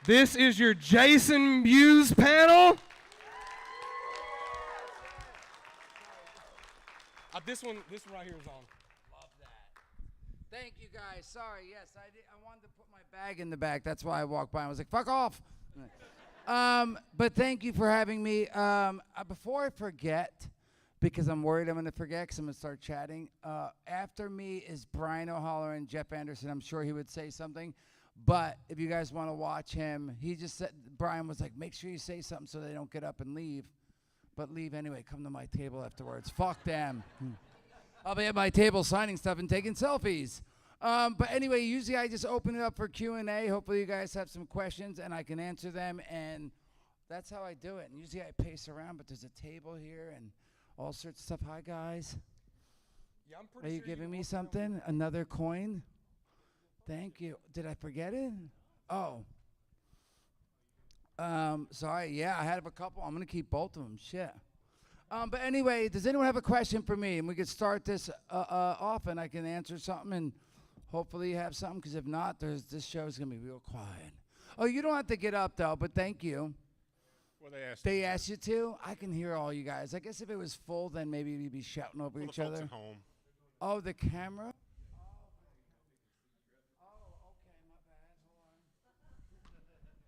This is your Jason Mewes panel. This one right here is on. Love that. Thank you guys. Sorry, yes, I wanted to put my bag in the back. That's why I walked by and was like, fuck off. But thank you for having me. Before I forget, because I'm worried I'm going to forget because I'm going to start chatting. After me is Brian O'Holler and Jeff Anderson. I'm sure he would say something. But if you guys want to watch him, he just said, Brian was like, make sure you say something so they don't get up and leave. But leave anyway. Come to my table afterwards. Fuck them. I'll be at my table signing stuff and taking selfies. But anyway, usually I just open it up for Q&A. Hopefully you guys have some questions and I can answer them. And that's how I do it. And usually I pace around, but there's a table here and all sorts of stuff. Hi, guys. Yeah, I'm Are pretty you sure giving me something? Another coin? Thank you. Did I forget it? Oh. Sorry. Yeah, I had a couple. I'm going to keep both of them. Shit. But anyway, does anyone have a question for me? And we could start this off and I can answer something and hopefully you have something. Because if not, this show's going to be real quiet. Oh, you don't have to get up, though, but thank you. Well, they asked you to? I can hear all you guys. I guess if it was full, then maybe you'd be shouting over each other. At home. Oh, the camera?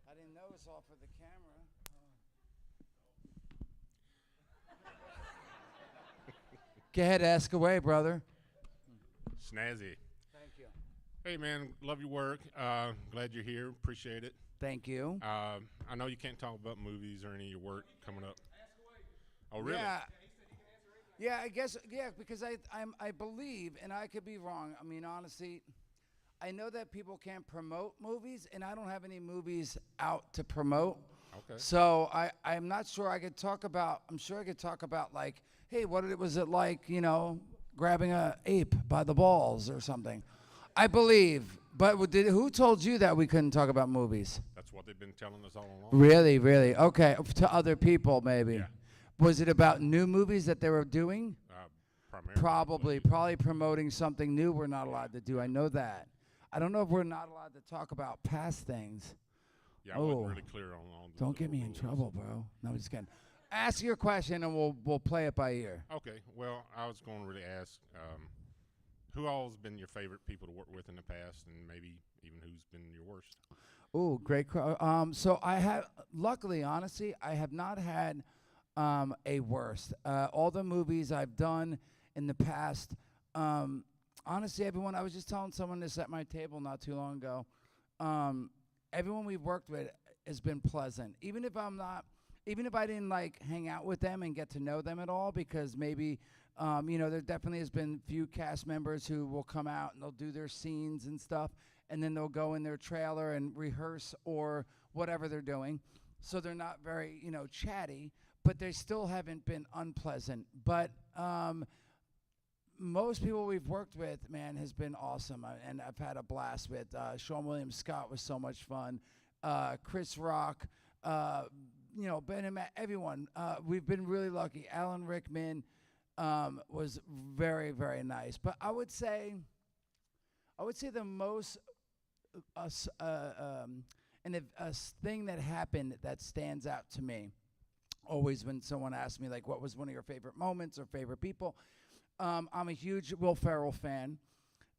I didn't know it was all for the camera. Go ahead, ask away, brother. Snazzy. Thank you. Hey, man, love your work. Glad you're here. Appreciate it. Thank you. I know you can't talk about movies or any of your work coming up. Oh, really? Yeah. Yeah, I guess, yeah, because I believe, and I could be wrong. I mean, honestly, I know that people can't promote movies, and I don't have any movies out to promote. Okay. So I'm not sure I could talk about, I'm sure I could talk about, like, hey, was it like, grabbing a ape by the balls or something? I believe. But who told you that we couldn't talk about movies? That's what they've been telling us all along. Really, really? Okay, to other people maybe. Yeah. Was it about new movies that they were doing? Primarily. Probably promoting something new we're not allowed to do. I know that. I don't know if we're not allowed to talk about past things. Yeah, I wasn't really clear on Don't get me in trouble, bro. No, I'm just kidding. Ask your question and we'll play it by ear. Okay. Well, I was going to really ask, who all has been your favorite people to work with in the past, and maybe even who's been your worst? Oh, great. So I have, luckily, honestly, I have not had a worst. All the movies I've done in the past, honestly, everyone, I was just telling someone this at my table not too long ago, everyone we've worked with has been pleasant. Even if I didn't like hang out with them and get to know them at all, because maybe, there definitely has been few cast members who will come out and they'll do their scenes and stuff, and then they'll go in their trailer and rehearse or whatever they're doing. So they're not very, chatty, but they still haven't been unpleasant. But most people we've worked with, man, has been awesome, and I've had a blast with. Sean William Scott was so much fun. Chris Rock, Ben and Matt, everyone. We've been really lucky. Alan Rickman was very, very nice. But I would say the most thing that happened that stands out to me, always when someone asks me, like, what was one of your favorite moments or favorite people, I'm a huge Will Ferrell fan.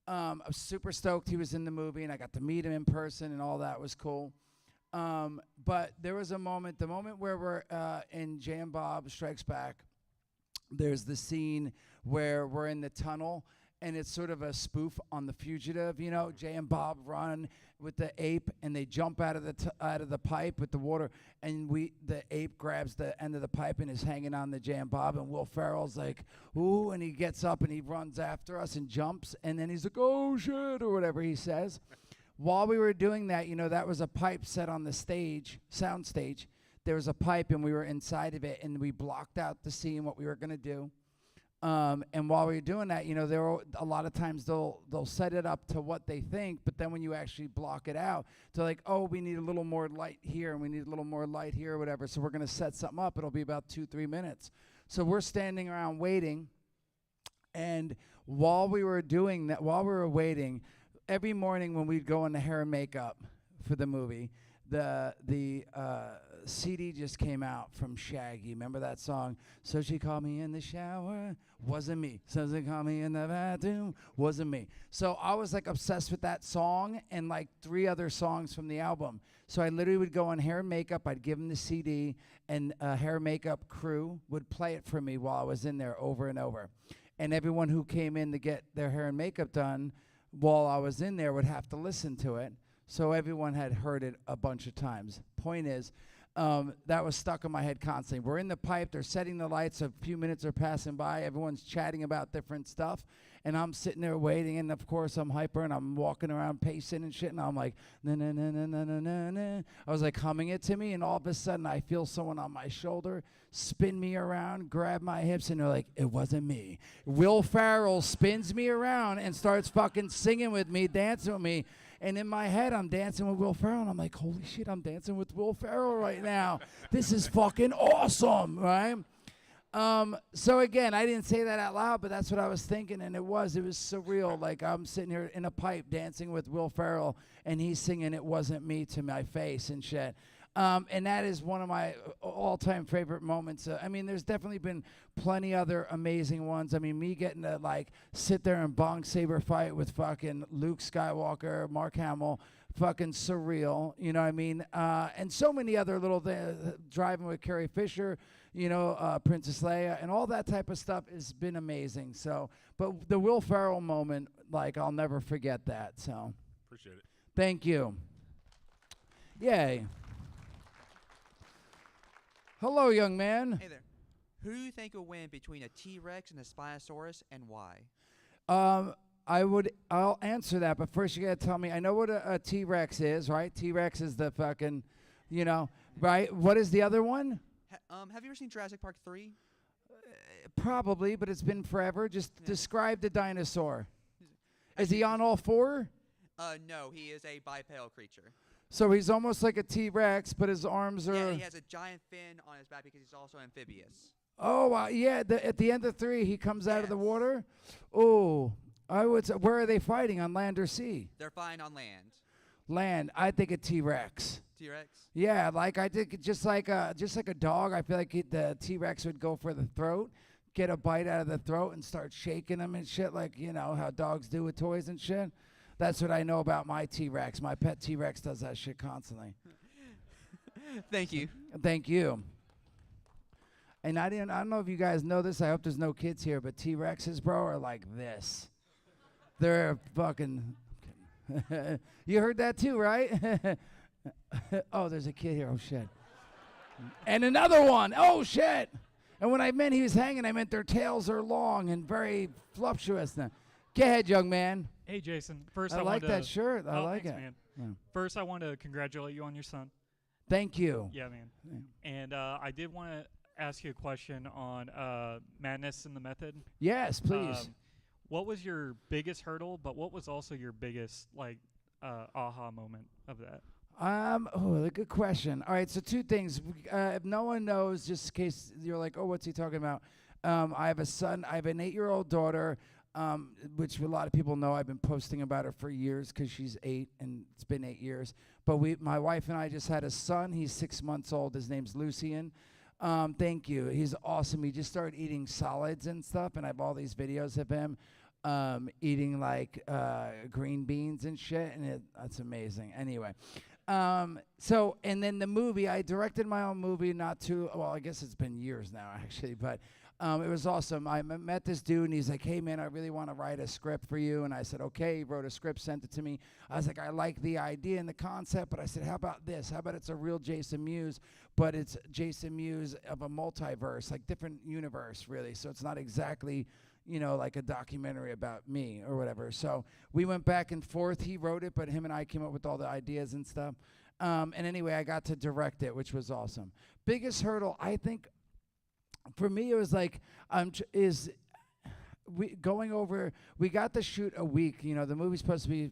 I was super stoked he was in the movie, and I got to meet him in person, and all that was cool. But there was the moment where we're in Jay and Bob Strikes Back. There's the scene where we're in the tunnel, and it's sort of a spoof on The Fugitive. Jay and Bob run with the ape, and they jump out of the pipe with the water, and the ape grabs the end of the pipe and is hanging on the Jay and Bob, and Will Ferrell's like, ooh, and he gets up and he runs after us and jumps, and then he's like, oh shit, or whatever he says. While we were doing that, that was a pipe set on the sound stage. There was a pipe, and we were inside of it, and we blocked out the scene, what we were going to do. And while we were doing that, there were a lot of times they'll set it up to what they think, but then when you actually block it out, they're like, oh, we need a little more light here, and we need a little more light here, or whatever. So we're going to set something up. It'll be about 2-3 minutes. So we're standing around waiting, and while we were waiting, every morning when we'd go into hair and makeup for the movie, the CD just came out from Shaggy. Remember that song? So she called me in the shower, wasn't me. So she called me in the bathroom, wasn't me. So I was like obsessed with that song and like 3 other songs from the album. So I literally would go on hair and makeup. I'd give them the CD, and hair and makeup crew would play it for me while I was in there over and over. And everyone who came in to get their hair and makeup done while I was in there would have to listen to it. So everyone had heard it a bunch of times. Point is, that was stuck in my head constantly. We're in the pipe, they're setting the lights, a few minutes are passing by, everyone's chatting about different stuff, and I'm sitting there waiting, and of course I'm hyper, and I'm walking around pacing and shit, and I'm like, na na na na na na na na. I was like humming it to me, and all of a sudden I feel someone on my shoulder spin me around, grab my hips, and they're like, it wasn't me. Will Ferrell spins me around and starts fucking singing with me, dancing with me. And in my head, I'm dancing with Will Ferrell, and I'm like, holy shit, I'm dancing with Will Ferrell right now. This is fucking awesome, right? So again, I didn't say that out loud, but that's what I was thinking, and it was surreal. Like, I'm sitting here in a pipe dancing with Will Ferrell, and he's singing It Wasn't Me to my face and shit. And that is one of my all-time favorite moments. I mean, there's definitely been plenty other amazing ones. I mean, me getting to, like, sit there and bong saber fight with fucking Luke Skywalker, Mark Hamill, fucking surreal, you know what I mean? And so many other little driving with Carrie Fisher, you know, Princess Leia, and all that type of stuff has been amazing. So, but the Will Ferrell moment, like, I'll never forget that. So, Appreciate it. thank you. Yay. Hello, young man. Hey there. Who do you think will win between a T-Rex and a Spinosaurus, and why? I'll answer that, but first you gotta tell me, I know what a T-Rex is, right? T-Rex is the fucking, you know, right? What is the other one? Have you ever seen Jurassic Park 3? Probably, but it's been forever. Just describe the dinosaur. Is he on all 4? No, he is a bipedal creature. So he's almost like a T-Rex, but his arms are... Yeah, he has a giant fin on his back because he's also amphibious. Oh, yeah, at the end of 3, he comes out of the water? Oh, I would say, where are they fighting, on land or sea? They're fine on land. Land, I think a T-Rex. T-Rex? Yeah, like I think just like a dog, I feel like the T-Rex would go for the throat, get a bite out of the throat and start shaking them and shit, like, you know, how dogs do with toys and shit. That's what I know about my T-Rex. My pet T-Rex does that shit constantly. Thank you. Thank you. And I don't know if you guys know this. I hope there's no kids here, but T-Rexes, bro, are like this. They're fucking... You heard that too, right? Oh, there's a kid here. Oh, shit. And another one. Oh, shit. And when I meant he was hanging, I meant their tails are long and very voluptuous. Now, go ahead, young man. Hey, Jason. First, I like that shirt. I like thanks, it. man. Yeah. First, I want to congratulate you on your son. Thank you. Yeah, man. Yeah. And I did want to ask you a question on Madness and the Method. Yes, please. What was your biggest hurdle, but what was also your biggest, like, aha moment of that? A good question. All right, so 2 things. If no one knows, just in case you're like, oh, what's he talking about? I have a son. I have an 8-year-old daughter, which a lot of people know. I've been posting about her for years because she's 8, and it's been 8 years. But my wife and I just had a son. He's 6 months old. His name's Lucian. Thank you. He's awesome. He just started eating solids and stuff, and I have all these videos of him eating like green beans and shit, and that's amazing. Anyway, so, and then the movie, I directed my own movie I guess it's been years now actually, but it was awesome. I met this dude, and he's like, hey man, I really want to write a script for you. And I said, okay. He wrote a script, sent it to me. I was like, I like the idea and the concept, but I said, how about this? How about it's a real Jason Mewes, but it's Jason Mewes of a multiverse, like different universe really. So it's not exactly, you know, like a documentary about me or whatever. So we went back and forth. He wrote it, but him and I came up with all the ideas and stuff. And anyway, I got to direct it, which was awesome. Biggest hurdle, I think, for me, it was like, we got to shoot a week. You know, the movie's supposed to be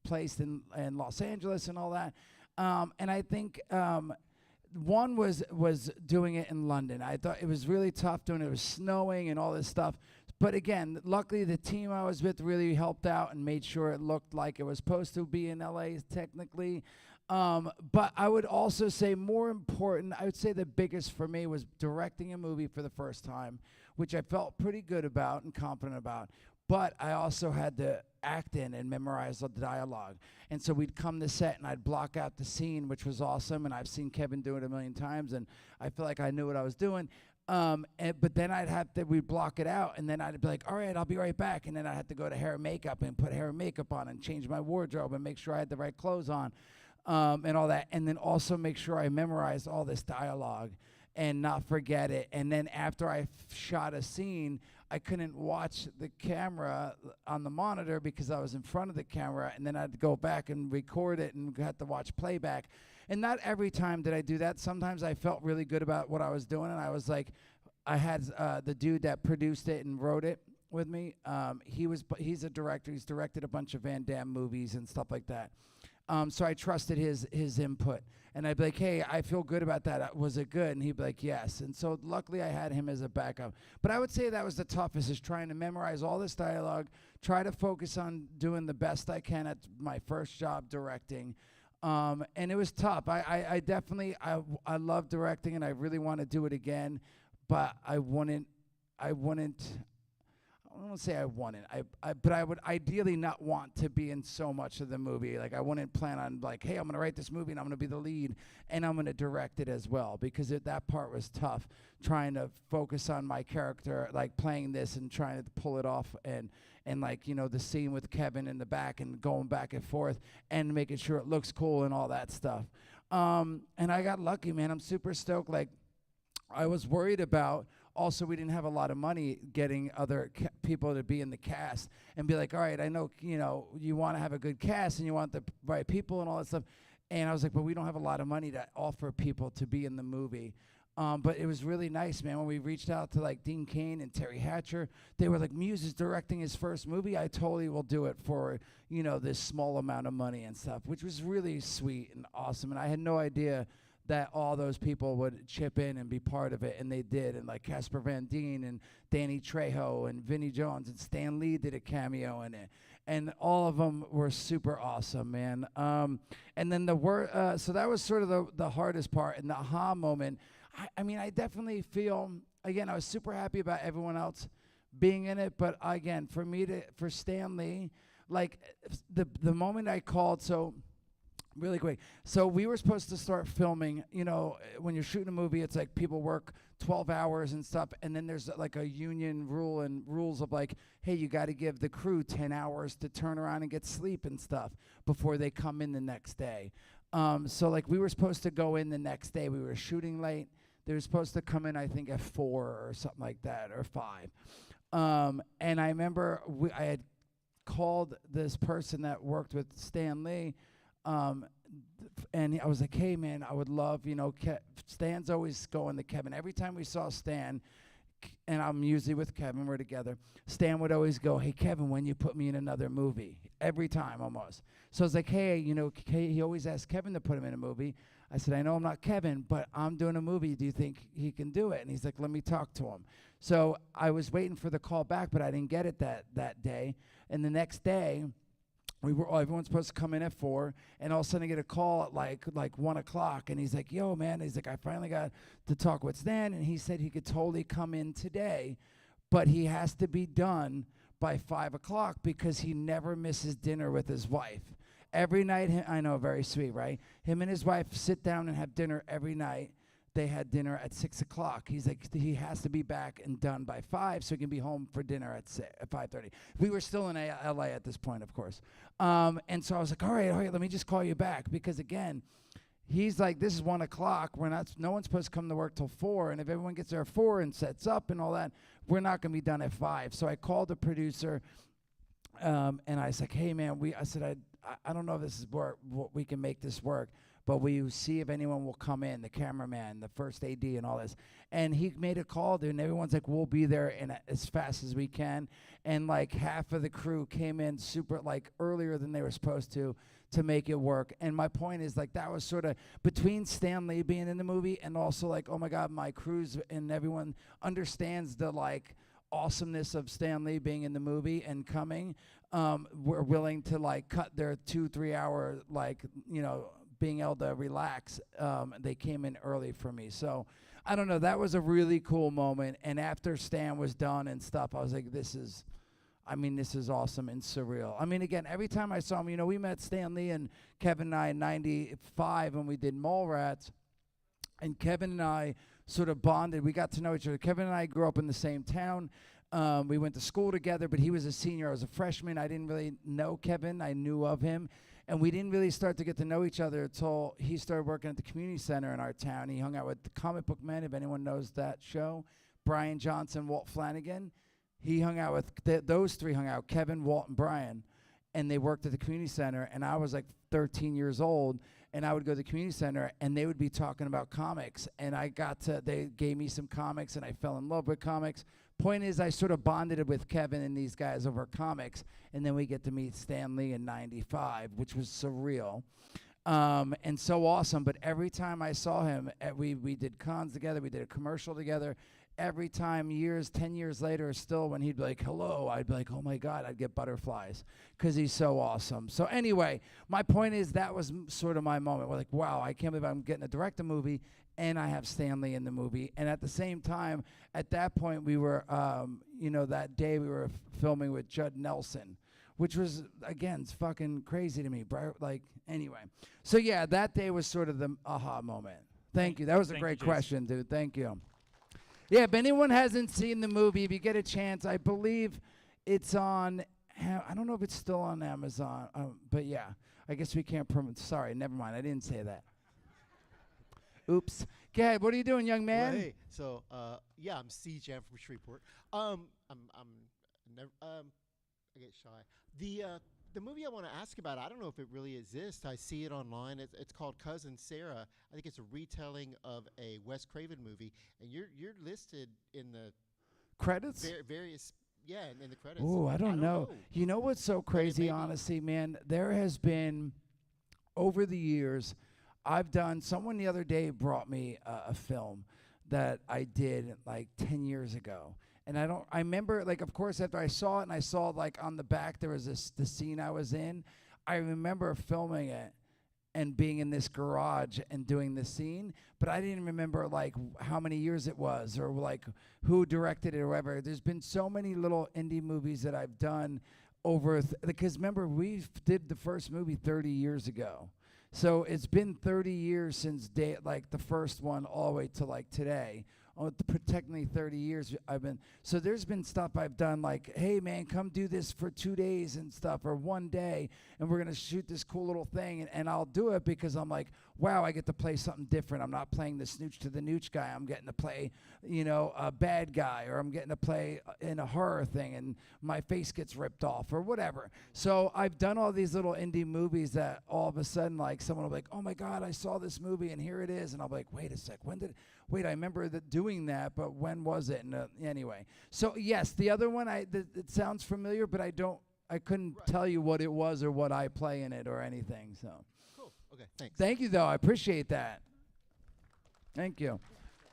placed in Los Angeles and all that. And I think one was doing it in London. I thought it was really tough doing it. It was snowing and all this stuff. But again, luckily the team I was with really helped out and made sure it looked like it was supposed to be in LA technically. But I would also say more important, I would say the biggest for me was directing a movie for the first time, which I felt pretty good about and confident about. But I also had to act in and memorize the dialogue. And so we'd come to set and I'd block out the scene, which was awesome. And I've seen Kevin do it a million times, and I feel like I knew what I was doing. But then we'd block it out, and then I'd be like, all right, I'll be right back. And then I had to go to hair and makeup and put hair and makeup on and change my wardrobe and make sure I had the right clothes on, and all that. And then also make sure I memorized all this dialogue and not forget it. And then after I shot a scene, I couldn't watch the camera on the monitor because I was in front of the camera, and then I had to go back and record it and had to watch playback. And not every time did I do that. Sometimes I felt really good about what I was doing, and I was like, I had the dude that produced it and wrote it with me. He's a director. He's directed a bunch of Van Damme movies and stuff like that. So I trusted his input. And I'd be like, hey, I feel good about that. Was it good? And he'd be like, yes. And so luckily I had him as a backup. But I would say that was the toughest, is trying to memorize all this dialogue, try to focus on doing the best I can at my first job directing. And it was tough. I definitely love directing, and I really want to do it again. But I wouldn't. I don't want to say I wouldn't. But I would ideally not want to be in so much of the movie. Like, I wouldn't plan on like, hey, I'm going to write this movie and I'm going to be the lead and I'm going to direct it as well, because that part was tough, trying to focus on my character, like playing this and trying to pull it off, and like, you know, the scene with Kevin in the back and going back and forth and making sure it looks cool and all that stuff. And I got lucky, man. I'm super stoked. Like, I was worried about, also, we didn't have a lot of money getting other people to be in the cast and be like, all right, I know, you know, you want to have a good cast and you want the right people and all that stuff. And I was like, but we don't have a lot of money to offer people to be in the movie. But it was really nice, man. When we reached out to like Dean Cain and Terry Hatcher, they were like, Mewes is directing his first movie. I totally will do it for, you know, this small amount of money and stuff, which was really sweet and awesome. And I had no idea that all those people would chip in and be part of it, and they did. And like Casper Van Dien and Danny Trejo and Vinnie Jones and Stan Lee did a cameo in it, and all of them were super awesome, man. And then so that was sort of the hardest part. And the aha moment, I mean, I definitely feel, again, I was super happy about everyone else being in it, but again, for Stan Lee, like the moment I called, so really quick. So we were supposed to start filming, you know, when you're shooting a movie, it's like people work 12 hours and stuff, and then there's like a union rule and rules of like, hey, you got to give the crew 10 hours to turn around and get sleep and stuff before they come in the next day. So like we were supposed to go in the next day. We were shooting late. They were supposed to come in, I think, at 4 or something like that, or 5. And I remember I had called this person that worked with Stan Lee, and I was like, hey, man, I would love, you know, Stan's always going to Kevin. Every time we saw Stan, and I'm usually with Kevin, we're together, Stan would always go, hey, Kevin, when you put me in another movie? Every time, almost. So I was like, hey, you know, he always asked Kevin to put him in a movie. I said, I know I'm not Kevin, but I'm doing a movie. Do you think he can do it? And he's like, let me talk to him. So I was waiting for the call back, but I didn't get it that day. And the next day, everyone's supposed to come in at 4, and all of a sudden I get a call at like 1 o'clock, and he's like, yo, man, he's like, I finally got to talk with Stan, and he said he could totally come in today, but he has to be done by 5 o'clock because he never misses dinner with his wife. Every night, I know, very sweet, right? Him and his wife sit down and have dinner every night. They had dinner at 6 o'clock. He's like, he has to be back and done by 5 so he can be home for dinner at 5:30. We were still in LA at this point, of course. And so I was like, all right, let me just call you back. Because again, he's like, this is 1 o'clock. No one's supposed to come to work till 4. And if everyone gets there at 4 and sets up and all that, we're not going to be done at 5. So I called the producer, and I was like, hey, man, I don't know if this is we can make this work, but we see if anyone will come in, the cameraman, the first AD, and all this. And he made a call, dude, and everyone's like, we'll be there as fast as we can. And like half of the crew came in super like earlier than they were supposed to make it work. And my point is, like, that was sort of between Stan Lee being in the movie and also like, oh my God, my crews and everyone understands the like awesomeness of Stan Lee being in the movie and coming. We're willing to like cut their 2-3 hour like, you know, being able to relax. They came in early for me. So I don't know. That was a really cool moment. And after Stan was done and stuff, I was like, this is awesome and surreal. I mean, again, every time I saw him, you know, we met Stan Lee and Kevin and I in 95 when we did Mallrats. And Kevin and I sort of bonded. We got to know each other. Kevin and I grew up in the same town. We went to school together, but he was a senior. I was a freshman. I didn't really know Kevin. I knew of him. And we didn't really start to get to know each other until he started working at the community center in our town. He hung out with the Comic Book Men, if anyone knows that show. Brian Johnson, Walt Flanagan. He hung out with, those three hung out, Kevin, Walt, and Brian. And they worked at the community center. And I was like 13 years old. And I would go to the community center, and they would be talking about comics. And they gave me some comics, and I fell in love with comics. Point is, I sort of bonded with Kevin and these guys over comics, and then we get to meet Stan Lee in 95, which was surreal and so awesome. But every time I saw him, we did cons together, we did a commercial together. Every time, 10 years later, still, when he'd be like, hello, I'd be like, oh my God, I'd get butterflies because he's so awesome. So anyway, my point is that was sort of my moment. We're like, wow, I can't believe I'm getting to direct a movie and I have Stan Lee in the movie. And at the same time, at that point, we were, that day we were filming with Judd Nelson, which was, again, it's fucking crazy to me. Anyway. So yeah, that day was sort of the aha moment. Thank you. That was a great question, dude. Thank you. Yeah, if anyone hasn't seen the movie, if you get a chance, I believe it's on, I don't know if it's still on Amazon, but yeah, I guess we can't promote. Sorry, never mind. I didn't say that. Oops. Go ahead. What are you doing, young man? Well, hey, so I'm C-Jam from Shreveport. I get shy. The movie I want to ask about, I don't know if it really exists. I see it online. It's called Cousin Sarah. I think it's a retelling of a Wes Craven movie, and you're listed in the credits. Various, in the credits. Ooh, I don't know. You know what's so crazy, honestly, man? There has been over the years. Someone the other day brought me a film that I did like 10 years ago. And I remember, like, of course, after I saw it and I saw, like, on the back there was the scene I was in, I remember filming it and being in this garage and doing the scene, but I didn't remember, like, how many years it was or, like, who directed it or whatever. There's been so many little indie movies that I've done because remember, we did the first movie 30 years ago. So it's been 30 years since the first one all the way to like today. Technically 30 years I've been. So there's been stuff I've done like, hey man, come do this for 2 days and stuff, or 1 day, and we're gonna shoot this cool little thing, and I'll do it because I'm like, wow, I get to play something different. I'm not playing the snooch to the nooch guy. I'm getting to play, a bad guy, or I'm getting to play in a horror thing, and my face gets ripped off, or whatever. So I've done all these little indie movies that all of a sudden, like, someone will be like, oh my God, I saw this movie, and here it is, and I'll be like, wait a sec, I remember doing that, but when was it? And anyway, so yes, the other one, it sounds familiar, but I couldn't tell you what it was or what I play in it or anything. So Cool. Okay, thanks. thank you, though. I appreciate that. Thank you.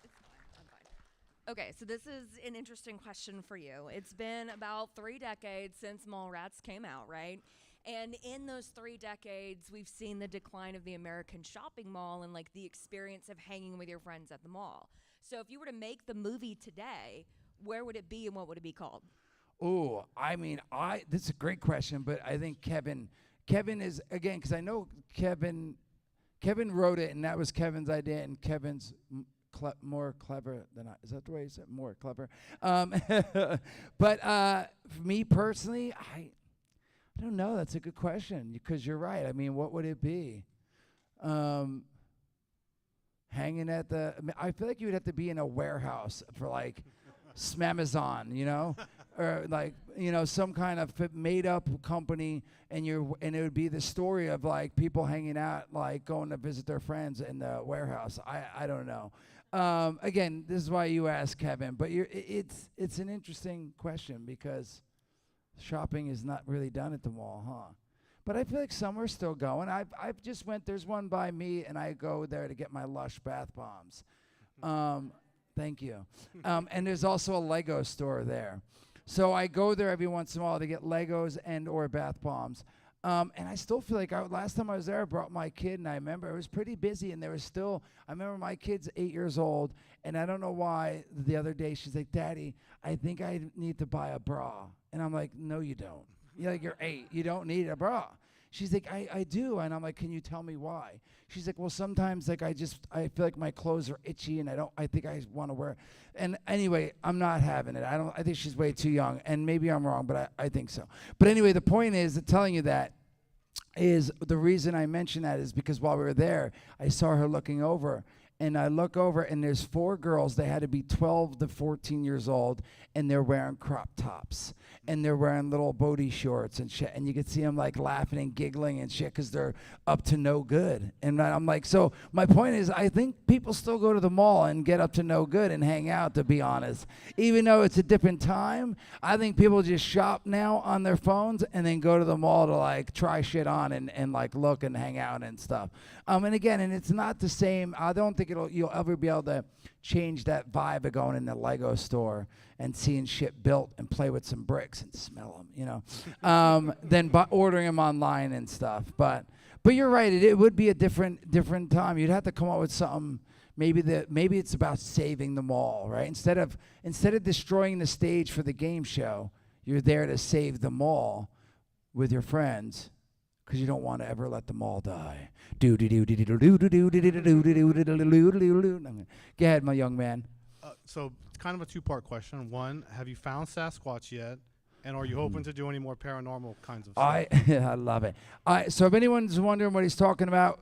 It's fine. I'm fine. Okay, so this is an interesting question for you. It's been about 3 decades since Mallrats came out, right? And in those 3 decades, we've seen the decline of the American shopping mall and like the experience of hanging with your friends at the mall. So if you were to make the movie today, where would it be and what would it be called? Oh, I mean, this is a great question, but I think Kevin is, again, because I know Kevin wrote it, and that was Kevin's idea, and Kevin's more clever than I. Is that the way he said? More clever. But for me personally, I don't know. That's a good question because you're right. I mean, what would it be? Hanging at I feel like you would have to be in a warehouse for like Smamazon, or like, some kind of made up company, and it would be the story of like people hanging out, like going to visit their friends in the warehouse. I don't know. Again, this is why you asked Kevin, but it's an interesting question because shopping is not really done at the mall, huh? But I feel like some are still going. I've just there's one by me, and I go there to get my Lush bath bombs. Thank you. And there's also a Lego store there. So I go there every once in a while to get Legos and or bath bombs. And I still feel like last time I was there, I brought my kid, and I remember it was pretty busy, and there was still, I remember my kid's 8 years old, and I don't know why the other day she's like, Daddy, I think I need to buy a bra. And I'm like, no, you don't. You're 8. You don't need a bra. She's like, I do. And I'm like, can you tell me why? She's like, well, sometimes like I feel like my clothes are itchy and I think I want to wear. And anyway, I'm not having it. I think she's way too young, and maybe I'm wrong, but I think so. But anyway, the point is that telling you that is the reason I mention that is because while we were there, I saw her looking over. And I look over, and there's 4 girls. They had to be 12 to 14 years old, and they're wearing crop tops, and they're wearing little booty shorts and shit. And you could see them like laughing and giggling and shit because they're up to no good. And I'm like, so my point is, I think people still go to the mall and get up to no good and hang out. To be honest, even though it's a different time, I think people just shop now on their phones and then go to the mall to like try shit on and like look and hang out and stuff. And again, and it's not the same. I don't think you'll ever be able to change that vibe of going in the Lego store and seeing shit built and play with some bricks and smell them, than ordering them online and stuff. But you're right. It would be a different time. You'd have to come up with something. Maybe it's about saving the mall, right? Instead of destroying the stage for the game show, you're there to save the mall with your friends. Because you don't want to ever let them all die. Go ahead, my young man. So it's kind of a 2-part question. One, have you found Sasquatch yet? And are you hoping to do any more paranormal kinds of stuff? I love it. So if anyone's wondering what he's talking about,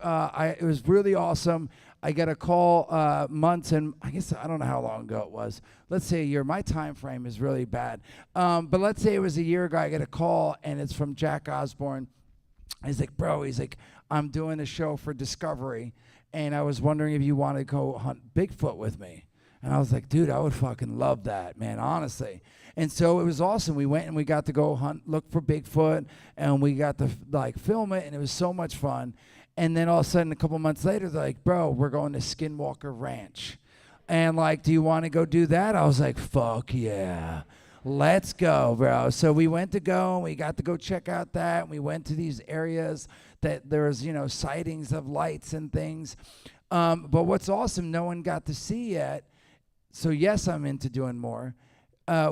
it was really awesome. I got a call months, and I guess I don't know how long ago it was. Let's say a year. My time frame is really bad. But let's say it was a year ago. I get a call, and it's from Jack Osborne. He's like, bro, I'm doing a show for Discovery, and I was wondering if you want to go hunt Bigfoot with me. And I was like, dude, I would fucking love that, man, honestly. And so it was awesome. We went and we got to go look for Bigfoot, and we got to like film it, and it was so much fun. And then all of a sudden, a couple months later, they're like, bro, we're going to Skinwalker Ranch. And like, do you want to go do that? I was like, fuck yeah. Let's go, bro. So we went to go, and we got to go check out that. And we went to these areas that there was, sightings of lights and things. But what's awesome, no one got to see yet. So yes, I'm into doing more.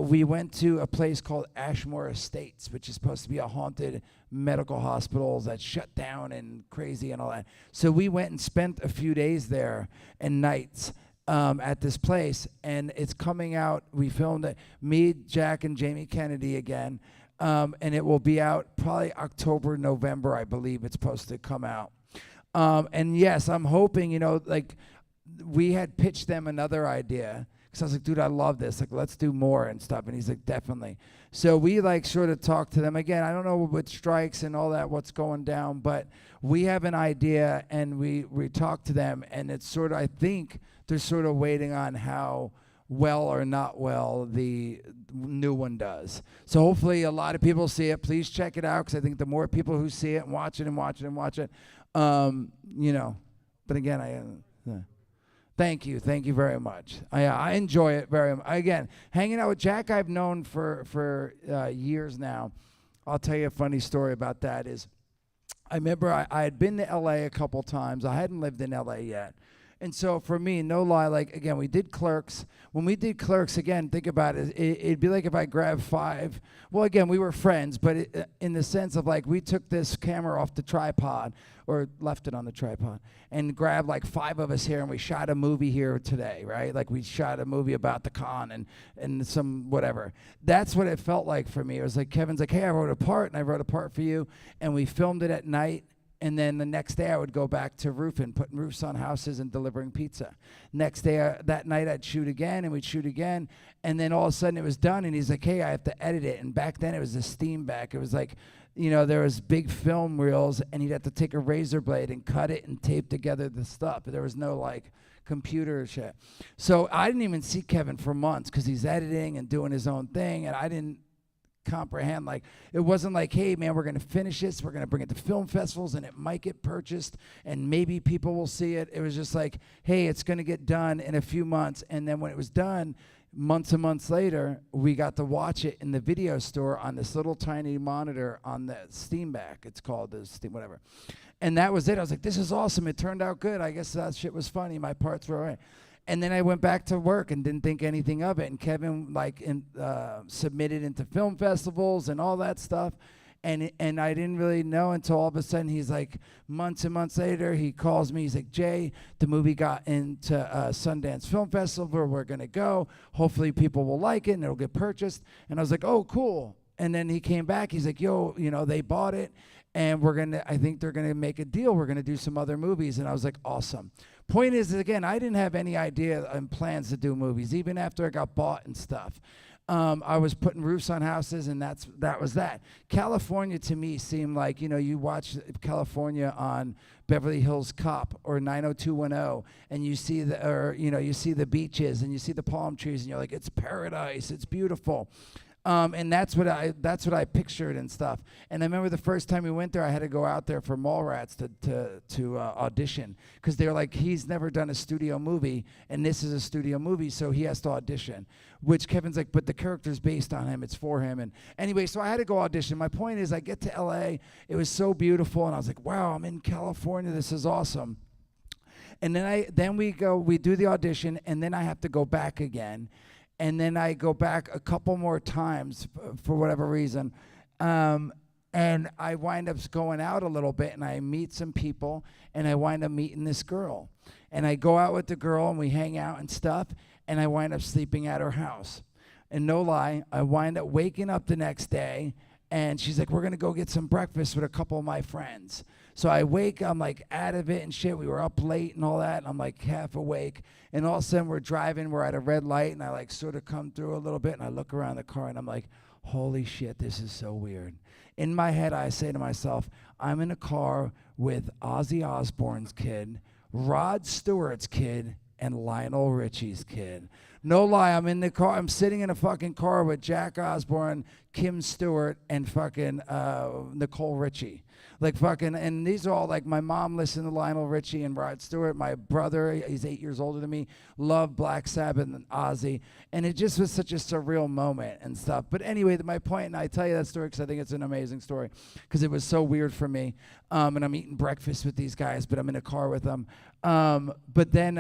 We went to a place called Ashmore Estates, which is supposed to be a haunted medical hospital that's shut down and crazy and all that. So we went and spent a few days there and nights. At this place, and it's coming out. We filmed it, me, Jack, and Jamie Kennedy again, and it will be out probably October, November, I believe it's supposed to come out. And yes, I'm hoping, like we had pitched them another idea, because I was like, dude, I love this, like let's do more and stuff, and he's like, definitely. So we like sort of talked to them again. I don't know with strikes and all that what's going down, but we have an idea, and we talked to them, and it's sort of, I think they're sort of waiting on how well or not well the new one does. So hopefully a lot of people see it. Please check it out, because I think the more people who see it and watch it and watch it and watch it, But again, thank you very much. I enjoy it very much. Again, hanging out with Jack, I've known for years now. I'll tell you a funny story about that. Is I remember I had been to L.A. a couple times. I hadn't lived in L.A. yet. And so for me, no lie, like, again, we did Clerks. When we did Clerks, again, think about it. It'd be like if I grabbed 5. Well, again, we were friends, but in the sense of, like, we took this camera off the tripod, or left it on the tripod, and grabbed, like, 5 of us here, and we shot a movie here today, right? Like, we shot a movie about the con and some whatever. That's what it felt like for me. It was like Kevin's like, hey, I wrote a part, and I wrote a part for you, and we filmed it at night. And then the next day I would go back to roofing, putting roofs on houses and delivering pizza. Next day, that night I'd shoot again, and we'd shoot again. And then all of a sudden it was done, and he's like, hey, I have to edit it. And back then it was a steam back. It was like, there was big film reels, and he'd have to take a razor blade and cut it and tape together the stuff. There was no, like, computer shit. So I didn't even see Kevin for months, because he's editing and doing his own thing, and I didn't comprehend. Like, it wasn't like, hey man, we're going to finish this, we're going to bring it to film festivals, and it might get purchased and maybe people will see it. It was just like, hey, it's going to get done in a few months. And then when it was done, months and months later, we got to watch it in the video store on this little tiny monitor on the Steam back. It's called the Steam, whatever. And that was it. I was like, this is awesome. It turned out good. I guess that shit was funny. My parts were all right. And then I went back to work and didn't think anything of it. And Kevin submitted into film festivals and all that stuff. And I didn't really know until all of a sudden he's like, months and months later, he calls me. He's like, Jay, the movie got into Sundance Film Festival where we're going to go. Hopefully people will like it and it'll get purchased. And I was like, oh, cool. And then he came back. He's like, yo, they bought it. And I think they're going to make a deal. We're going to do some other movies. And I was like, awesome. Point is, again, I didn't have any idea and plans to do movies, even after I got bought and stuff. I was putting roofs on houses, and that was that. California to me seemed like, you watch California on Beverly Hills Cop or 90210, and you see you see the beaches and you see the palm trees, and you're like, it's paradise, it's beautiful. And that's what I pictured and stuff. And I remember the first time we went there, I had to go out there for Mallrats to audition, because they're like, he's never done a studio movie, and this is a studio movie, so he has to audition. Which Kevin's like, but the character's based on him, it's for him. And anyway, so I had to go audition. My point is, I get to LA, it was so beautiful, and I was like, wow, I'm in California, this is awesome. And then we do the audition, and then I have to go back again. And then I go back a couple more times for whatever reason. And I wind up going out a little bit, and I meet some people, and I wind up meeting this girl. And I go out with the girl, and we hang out and stuff, and I wind up sleeping at her house. And no lie, I wind up waking up the next day, and she's like, we're going to go get some breakfast with a couple of my friends. So I wake, I'm like out of it and shit. We were up late and all that, and I'm like half awake. And all of a sudden we're driving, we're at a red light, and I like sort of come through a little bit, and I look around the car, and I'm like, holy shit, this is so weird. In my head, I say to myself, I'm in a car with Ozzy Osbourne's kid, Rod Stewart's kid, and Lionel Richie's kid. No lie, I'm in the car. I'm sitting in a fucking car with Jack Osbourne, Kim Stewart, and fucking Nicole Richie. Like fucking, and these are all like, my mom listened to Lionel Richie and Rod Stewart. My brother, he's 8 years older than me, loved Black Sabbath and Ozzy. And it just was such a surreal moment and stuff. But anyway, my point, and I tell you that story because I think it's an amazing story, because it was so weird for me. And I'm eating breakfast with these guys, but I'm in a car with them. But then,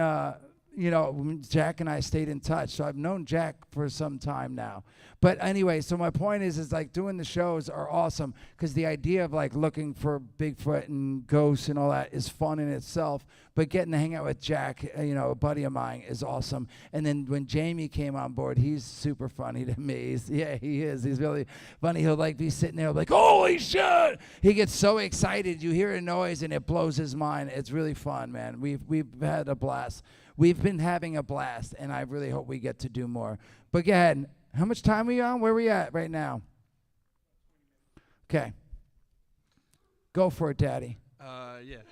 Jack and I stayed in touch. So I've known Jack for some time now. But anyway, so my point is like, doing the shows are awesome, because the idea of like looking for Bigfoot and ghosts and all that is fun in itself. But getting to hang out with Jack, a buddy of mine, is awesome. And then when Jamie came on board, he's super funny to me. He is. He's really funny. He'll like be sitting there like, holy shit! He gets so excited. You hear a noise and it blows his mind. It's really fun, man. We've had a blast. We've been having a blast, and I really hope we get to do more. But go ahead. How much time are you on? Where are we at right now? Okay. Go for it, Daddy. Yeah.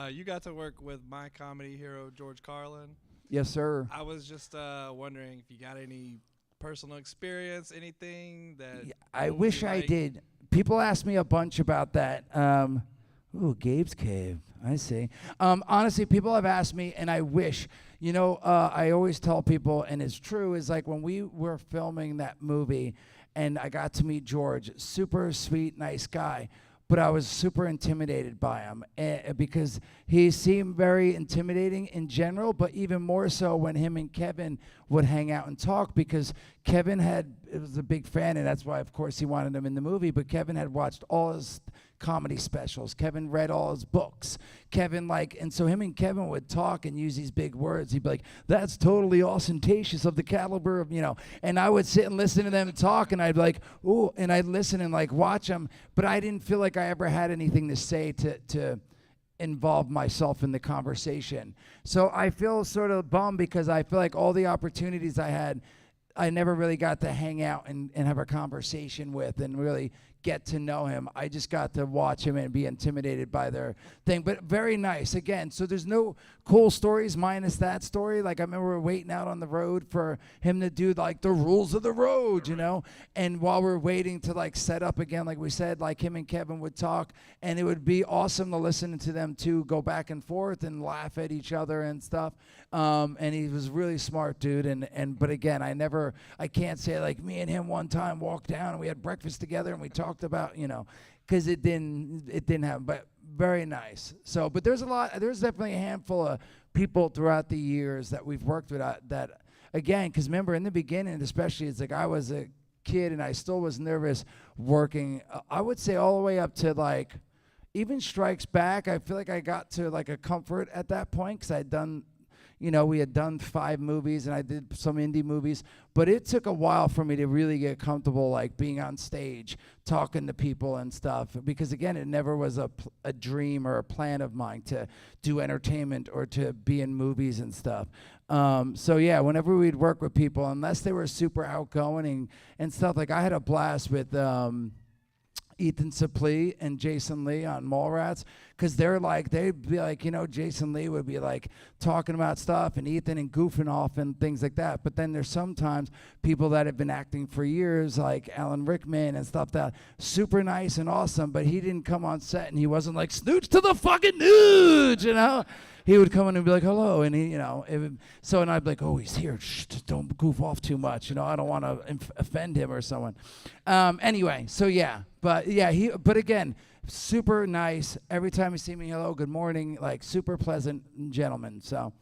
You got to work with my comedy hero, George Carlin. Yes, sir. I was just wondering if you got any personal experience, anything that... I wish I did. People ask me a bunch about that. Ooh, Gabe's Cave. I see. Honestly, people have asked me, and I wish. I always tell people, and it's true, is like when we were filming that movie, and I got to meet George, super sweet, nice guy, but I was super intimidated by him because he seemed very intimidating in general, but even more so when him and Kevin would hang out and talk, because Kevin was a big fan, and that's why, of course, he wanted him in the movie, but Kevin had watched all his comedy specials. Kevin read all his books. And so him and Kevin would talk and use these big words. He'd be like, that's totally ostentatious of the caliber of, and I would sit and listen to them talk, and I'd be like, ooh, and I'd listen and like watch them, but I didn't feel like I ever had anything to say to involve myself in the conversation. So I feel sort of bummed, because I feel like all the opportunities I had, I never really got to hang out and have a conversation with and really get to know him. I just got to watch him and be intimidated by their thing. But very nice. Again, so there's no cool stories minus that story. Like, I remember waiting out on the road for him to do, like, the rules of the road, you know? And while we're waiting to, like, set up again, like we said, like, him and Kevin would talk, and it would be awesome to listen to them two go back and forth and laugh at each other and stuff. And he was really smart, dude. But again, I can't say, like, me and him one time walked down and we had breakfast together and we talked about, you know, because it didn't happen. But very nice. So, but there's definitely a handful of people throughout the years that we've worked with that, again, because remember in the beginning, especially, it's like I was a kid and I still was nervous working. I would say all the way up to, like, even Strikes Back. I feel like I got to, like, a comfort at that point because I'd done, you know, we had done 5 movies and I did some indie movies, but it took a while for me to really get comfortable, like, being on stage, talking to people and stuff, because again, it never was a dream or a plan of mine to do entertainment or to be in movies and stuff. So yeah, whenever we'd work with people, unless they were super outgoing and stuff, like I had a blast with Ethan Suplee and Jason Lee on Mallrats, because they'd be like, you know, Jason Lee would be like talking about stuff and Ethan and goofing off and things like that. But then there's sometimes people that have been acting for years, like Alan Rickman and stuff, that super nice and awesome, but he didn't come on set and he wasn't like, snooch to the fucking nudes, you know? He would come in and be like, hello, and he, you know, and I'd be like, oh, he's here, shh, just don't goof off too much, you know, I don't want to offend him or someone. Anyway, so yeah, but again, super nice. Every time you see me, hello, good morning, like super pleasant gentleman. So,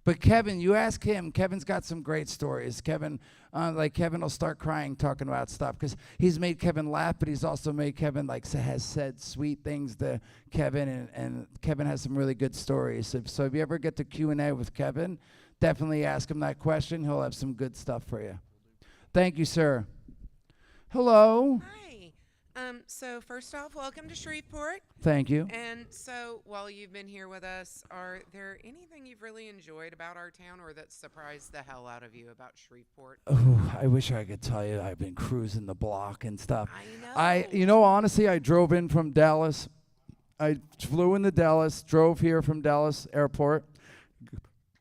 but Kevin, you ask him. Kevin's got some great stories. Kevin will start crying talking about stuff because he's made Kevin laugh, but he's also made Kevin has said sweet things to Kevin, and Kevin has some really good stories. So if you ever get to Q&A with Kevin, definitely ask him that question. He'll have some good stuff for you. Thank you, sir. Hello. Hi. So first off, welcome to Shreveport. Thank you. And so while you've been here with us, are there anything you've really enjoyed about our town or that surprised the hell out of you about Shreveport? Oh, I wish I could tell you I've been cruising the block and stuff. I know. You know, honestly, I drove in from Dallas. I flew into Dallas, drove here from Dallas airport.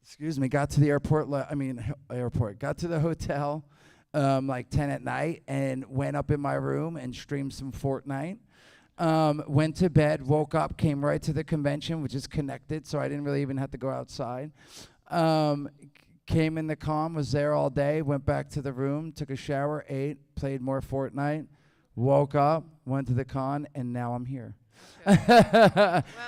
Excuse me, got to the airport. Got to the hotel. Like 10 at night, and went up in my room and streamed some Fortnite. Went to bed, woke up, came right to the convention, which is connected, so I didn't really even have to go outside. Came in the con, was there all day, went back to the room, took a shower, ate, played more Fortnite, woke up, went to the con, and now I'm here.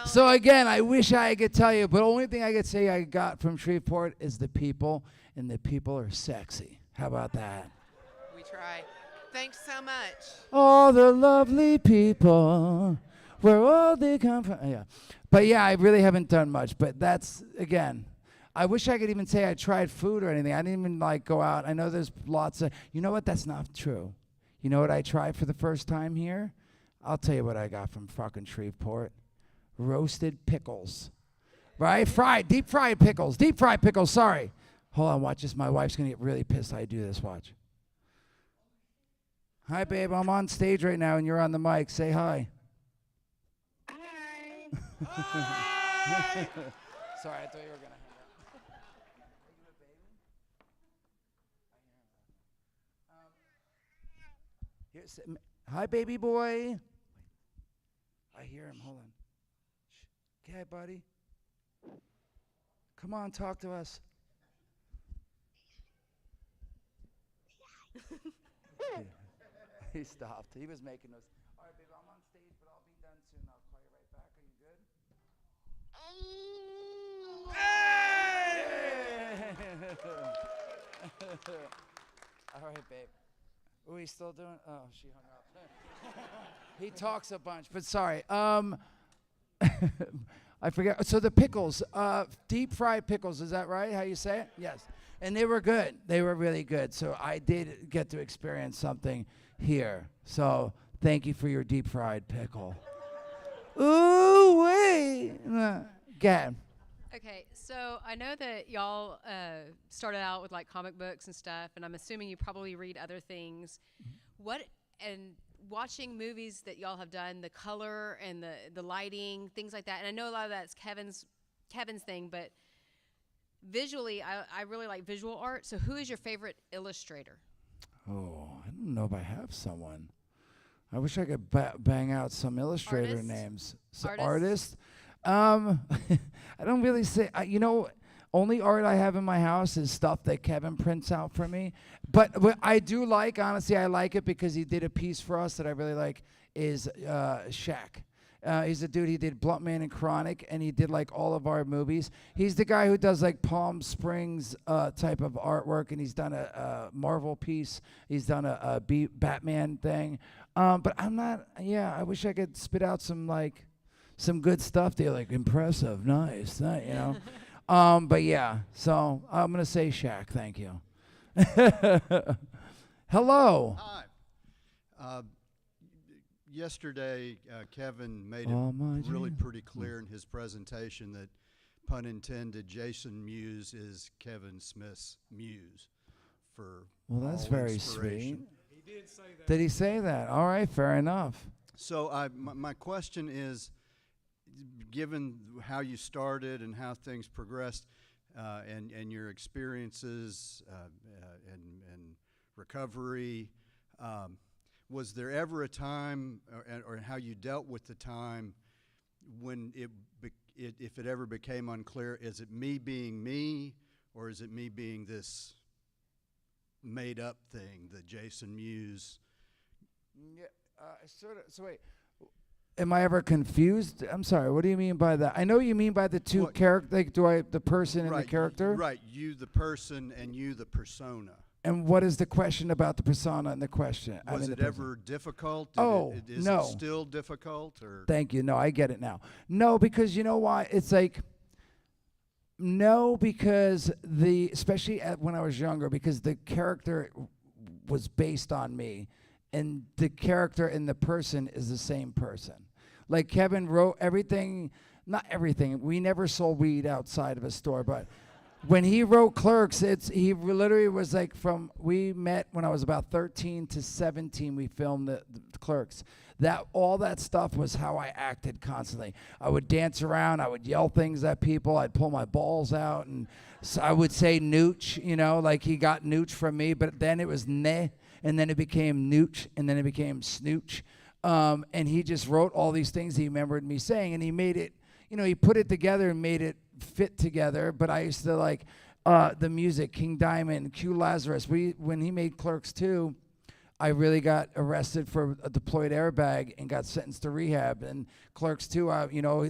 So again, I wish I could tell you, but the only thing I could say I got from Shreveport is the people, and the people are sexy. How about that? We try. Thanks so much. All the lovely people, where all they come from. Yeah. But yeah, I really haven't done much. But that's, again, I wish I could even say I tried food or anything. I didn't even like go out. I know there's lots of, you know what? That's not true. You know what I tried for the first time here? I'll tell you what I got from fucking Shreveport. Roasted pickles. Right? Deep fried pickles, sorry. Hold on, watch this. My wife's going to get really pissed I do this. Watch. Hi, babe. I'm on stage right now, and you're on the mic. Say hi. Hi. Sorry, I thought you were going to hang up. Are you a baby? Hi, baby boy. I hear him. Hold on. Okay, buddy. Come on, talk to us. He stopped. He was making those. All right, baby, I'm on stage, but I'll be done soon. I'll call you right back. Are you good? All right, babe. Oh, he's still doing? Oh, she hung up. He talks a bunch, but sorry. I forget. So the pickles, deep fried pickles, is that right? How you say it? Yes. And they were good. They were really good. So I did get to experience something here. So thank you for your deep fried pickle. Ooh, wait. Get. Okay, so I know that y'all started out with like comic books and stuff, and I'm assuming you probably read other things. What watching movies that y'all have done, the color and the lighting, things like that. And I know a lot of that's Kevin's thing, but visually, I really like visual art. So who is your favorite illustrator? Oh, I don't know if I have someone. I wish I could bang out some illustrator Artist? names. Artist? I don't really say. Only art I have in my house is stuff that Kevin prints out for me. But what I do like, honestly, I like it because he did a piece for us that I really like. Is Shaq. He's a dude. He did Blunt Man and Chronic, and he did like all of our movies. He's the guy who does like Palm Springs type of artwork, and he's done a Marvel piece. He's done a Batman thing. But I'm not. Yeah, I wish I could spit out some good stuff. They're like impressive, nice, But yeah, so I'm gonna say Shaq. Thank you. Hello. Hi. Yesterday, Kevin made it really pretty clear in his presentation that, pun intended, Jason Mewes is Kevin Smith's muse for that's all very inspiration. sweet. He did say that. Did he say that? All right, fair enough. So my question is, given how you started and how things progressed, and your experiences and recovery, was there ever a time, or how you dealt with the time when if it ever became unclear, is it me being me, or is it me being this made-up thing, the Jason Mewes? Yeah, so wait. Am I ever confused? I'm sorry. What do you mean by that? I know you mean by the two characters. Like, the person and the character? Right. You, the person, and you, the persona. And what is the question about the persona and the question? Was it ever difficult? Is no. it still difficult? Or? Thank you. No, I get it now. No, because you know why? It's like, no, because especially when I was younger, because the character was based on me. And the character and the person is the same person. Like Kevin wrote everything, not everything. We never sold weed outside of a store, but when he wrote Clerks, he literally was like we met when I was about 13 to 17. We filmed the Clerks. All that stuff was how I acted constantly. I would dance around. I would yell things at people. I'd pull my balls out, and so I would say nooch. Like he got nooch from me, but then it was neh. And then it became nooch, and then it became snooch. And he just wrote all these things he remembered me saying, and he made it, he put it together and made it fit together. But I used to like the music, King Diamond, Q Lazarus. When he made Clerks 2, I really got arrested for a deployed airbag and got sentenced to rehab. And Clerks 2,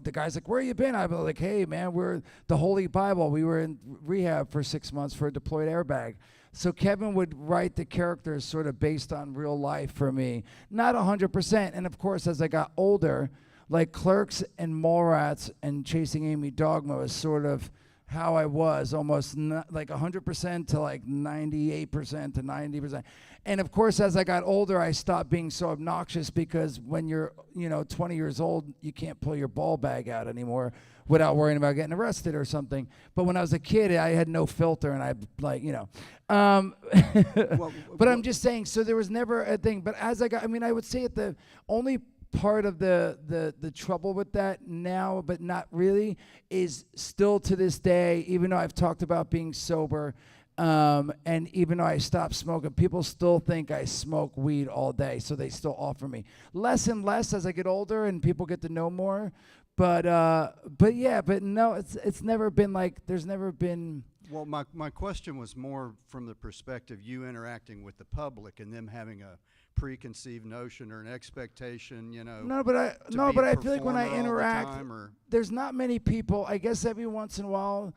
the guy's like, where you been? I was like, hey, man, we're the Holy Bible. We were in rehab for 6 months for a deployed airbag. So Kevin would write the characters sort of based on real life for me. Not 100%. And, of course, as I got older, like Clerks and Mallrats and Chasing Amy Dogma was sort of how I was, almost like 100% to like 98% to 90%. And, of course, as I got older, I stopped being so obnoxious because when you're, 20 years old, you can't pull your ball bag out anymore without worrying about getting arrested or something. But when I was a kid, I had no filter, and I but I'm just saying, so there was never a thing. But as I would say the only part of the trouble with that now, but not really, is still to this day, even though I've talked about being sober, and even though I stopped smoking, people still think I smoke weed all day, so they still offer me. Less and less as I get older and people get to know more. But no, it's never been like, there's never been. Well, my question was more from the perspective you interacting with the public and them having a preconceived notion or an expectation, No, but I feel like when I interact, there's not many people. I guess every once in a while,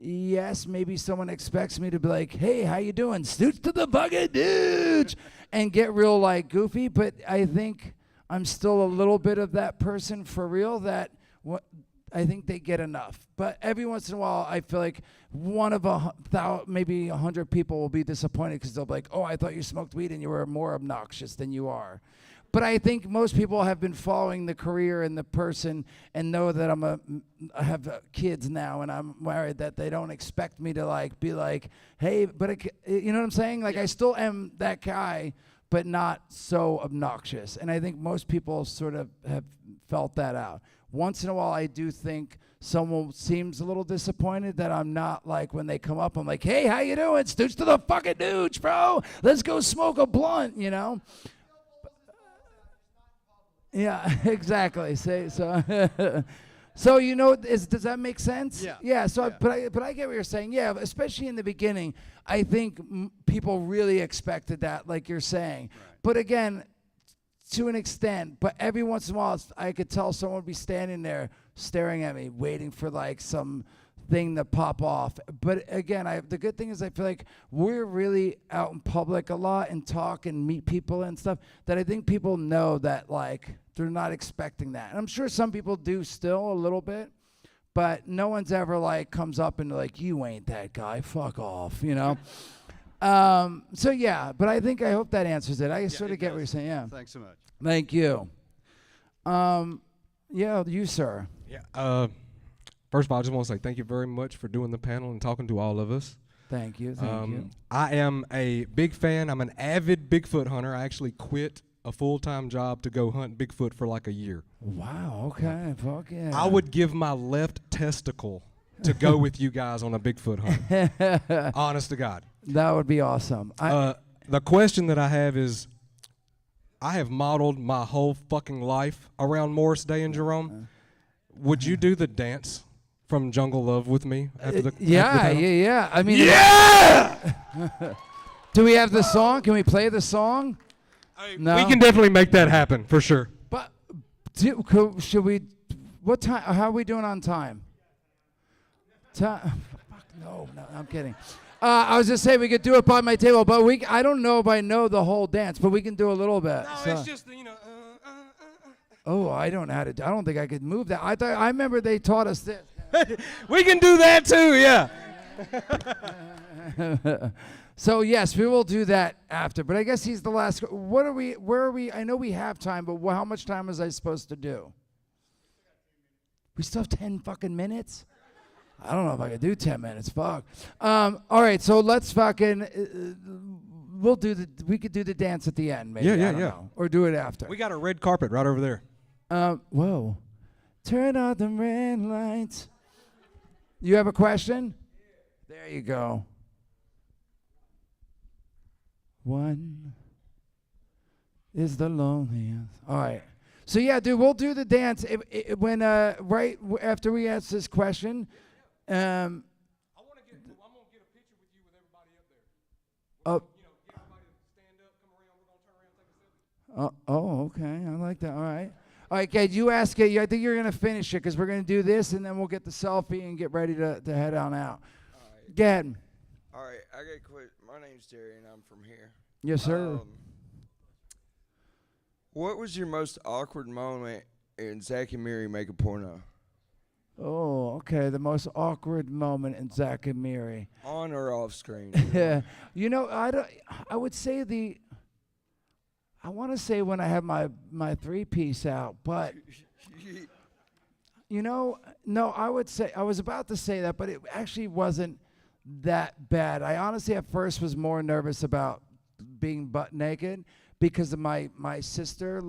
yes, maybe someone expects me to be like, hey, how you doing? Stooch to the bucket, dude, and get real like goofy. But I think I'm still a little bit of that person for real, that I think they get enough. But every once in a while, I feel like one of maybe 100 people will be disappointed because they'll be like, oh, I thought you smoked weed and you were more obnoxious than you are. But I think most people have been following the career and the person and know that I have kids now and I'm married, that they don't expect me to be like, hey, but you know what I'm saying? Like, I still am that guy, but not so obnoxious. And I think most people sort of have felt that out. Once in a while, I do think someone seems a little disappointed that I'm not like, when they come up, I'm like, hey, how you doing? Stooch to the fucking douche, bro. Let's go smoke a blunt, you know? Yeah, exactly. So, so you know, does that make sense? Yeah. Yeah. So, Yeah. But I get what you're saying. Yeah, especially in the beginning, I think people really expected that, like you're saying. Right. But again, to an extent. But every once in a while, I could tell someone would be standing there staring at me, waiting for like some thing to pop off. But again, the good thing is I feel like we're really out in public a lot and talk and meet people and stuff, that I think people know that like they're not expecting that. And I'm sure some people do still a little bit, but no one's ever like comes up and like, you ain't that guy, fuck off, you know? So yeah, but I hope that answers it. I sort of get what you're saying, yeah. Thanks so much. Thank you. Yeah, you, sir. Yeah. First of all, I just want to say thank you very much for doing the panel and talking to all of us. Thank you. Thank you. I am a big fan. I'm an avid Bigfoot hunter. I actually quit a full-time job to go hunt Bigfoot for like a year. Wow. Okay. Fuck yeah. I would give my left testicle to go with you guys on a Bigfoot hunt. Honest to God. That would be awesome. The question that I have is, I have modeled my whole fucking life around Morris Day and Jerome. Would you do the dance from Jungle Love with me after the yeah. I mean, yeah. Do we have the song? Can we play the song? No. We can definitely make that happen for sure. But should we? What time? How are we doing on time? Fuck no, I'm kidding. I was just saying we could do it by my table, but I don't know if I know the whole dance, but we can do a little bit. No, it's just Oh, I don't know how to. I don't think I could move that. I remember they taught us this. We can do that too, yeah. So yes, we will do that after. But I guess he's the last. Where are we? I know we have time, but how much time was I supposed to do? We still have 10 fucking minutes? I don't know if I could do 10 minutes. Fuck. All right, so let's fucking. We could do the dance at the end, maybe. Yeah. Know. Or do it after. We got a red carpet right over there. Whoa. Turn on the red lights. You have a question? There you go. One is the loneliest. All right. So yeah, dude, we'll do the dance when right after we ask this question. I'm gonna get a picture with you with everybody up there. Oh. You know, get everybody to stand up, come around. We're gonna turn around, take a selfie. Oh, okay. I like that. All right. All right, Kate, you ask it. I think you're going to finish it because we're going to do this, and then we'll get the selfie and get ready to head on out. All right. Go ahead. All right. I got to quit. My name's Terry, and I'm from here. Yes, sir. What was your most awkward moment in Zach and Miri Make a Porno? Oh, okay. The most awkward moment in Zach and Miri. On or off screen? You know, I would say I want to say when I had my 3-piece out, but you know, no, I would say I was about to say that, but it actually wasn't that bad. I honestly at first was more nervous about being butt naked because of my sister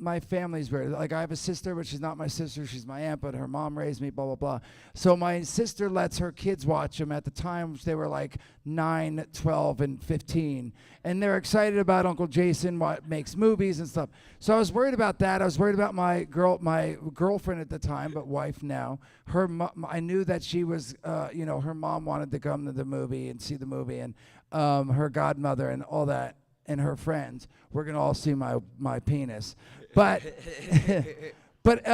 my family's weird. Like, I have a sister, but she's not my sister. She's my aunt, but her mom raised me, blah, blah, blah. So my sister lets her kids watch them. At the time, they were like 9, 12, and 15. And they're excited about Uncle Jason, what makes movies and stuff. So I was worried about that. I was worried about my girlfriend at the time, but wife now. I knew that she was, her mom wanted to come to the movie and see the movie, and her godmother and all that, and her friends. We're gonna all see my penis. But but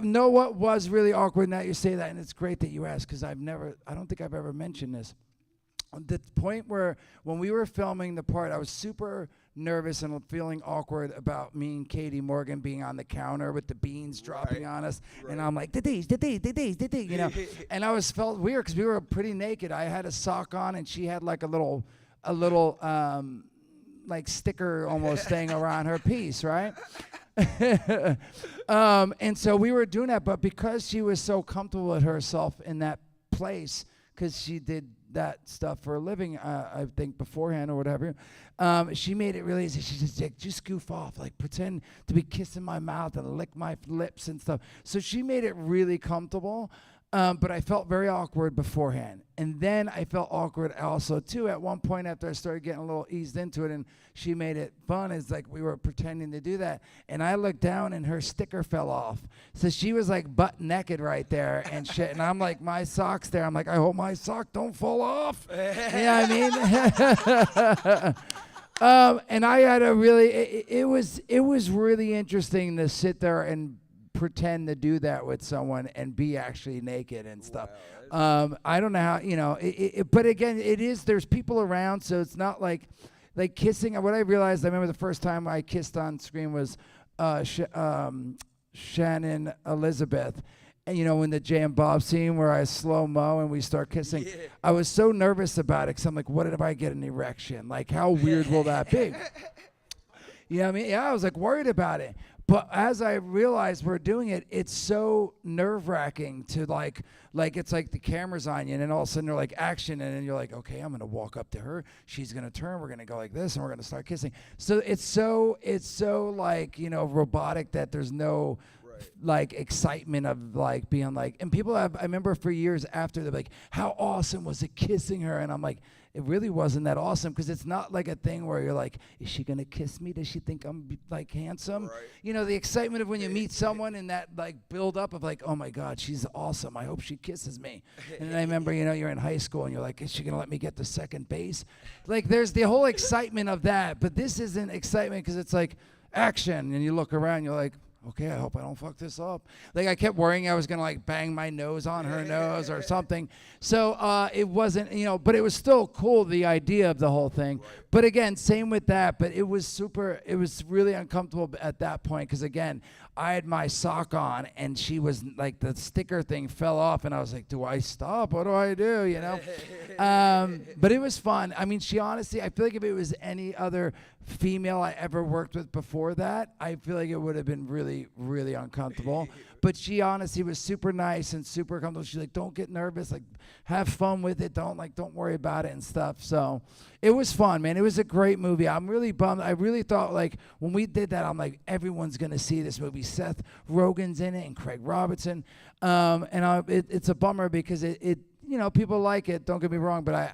know what was really awkward now you say that, and it's great that you asked because I don't think I've ever mentioned this. The point where when we were filming the part, I was super nervous and feeling awkward about me and Katie Morgan being on the counter with the beans dropping on us, and I'm like, you know, and I felt weird because we were pretty naked. I had a sock on and she had like a little like sticker almost thing around her piece, right? And so we were doing that, but because she was so comfortable with herself in that place, because she did that stuff for a living, I think beforehand or whatever. She made it really easy. She just like, just goof off, like pretend to be kissing my mouth and lick my lips and stuff. So she made it really comfortable. But I felt very awkward beforehand. And then I felt awkward also, too, at one point after I started getting a little eased into it, and she made it fun. It's like we were pretending to do that. And I looked down, and her sticker fell off. So she was, like, butt naked right there and shit. And I'm like, my sock's there. I'm like, I hope my sock don't fall off. You know what I mean? And I had a really, it was really interesting to sit there and pretend to do that with someone and be actually naked and stuff. I don't know how, you know, but again, there's people around, so it's not like kissing. What I realized, I remember the first time I kissed on screen was Shannon Elizabeth. And, you know, in the Jay and Bob scene where I slow-mo and we start kissing, I was so nervous about it because I'm like, what if I get an erection? Like, how weird will that be? You know what I mean? Yeah, I was like worried about it. But as I realized we're doing it, it's so nerve-wracking to like it's like the camera's on you, and then all of a sudden they're like action, and then you're like, okay, I'm gonna walk up to her, she's gonna turn, we're gonna go like this, and we're gonna start kissing. So it's so like, you know, robotic that there's no like excitement of like being like, and people I remember for years after, they're like, how awesome was it kissing her? And I'm like, it really wasn't that awesome, because it's not like a thing where you're like, is she gonna kiss me? Does she think I'm like handsome? Right. You know, the excitement of when you meet someone and that like build up of like, oh my God, she's awesome, I hope she kisses me. And then I remember, you know, you're in high school and you're like, is she gonna let me get to second base? Like there's the whole excitement of that, but this isn't excitement because it's like action, and you look around, you're like, okay, I hope I don't fuck this up. Like I kept worrying I was gonna like bang my nose on her nose or something. So it wasn't, you know, but it was still cool, the idea of the whole thing. Right. But again, same with that, but it was really uncomfortable at that point, because again, I had my sock on and she was like, the sticker thing fell off and I was like, do I stop? What do I do? You know? But it was fun. I mean, she honestly, I feel like if it was any other female I ever worked with before that, I feel like it would have been really, really uncomfortable. But she honestly was super nice and super comfortable. She's like, don't get nervous, like have fun with it. Don't worry about it and stuff. So it was fun, man. It was a great movie. I'm really bummed. I really thought like when we did that, I'm like, everyone's going to see this movie. Seth Rogen's in it and Craig Robertson. It's a bummer because it you know, people like it, don't get me wrong, but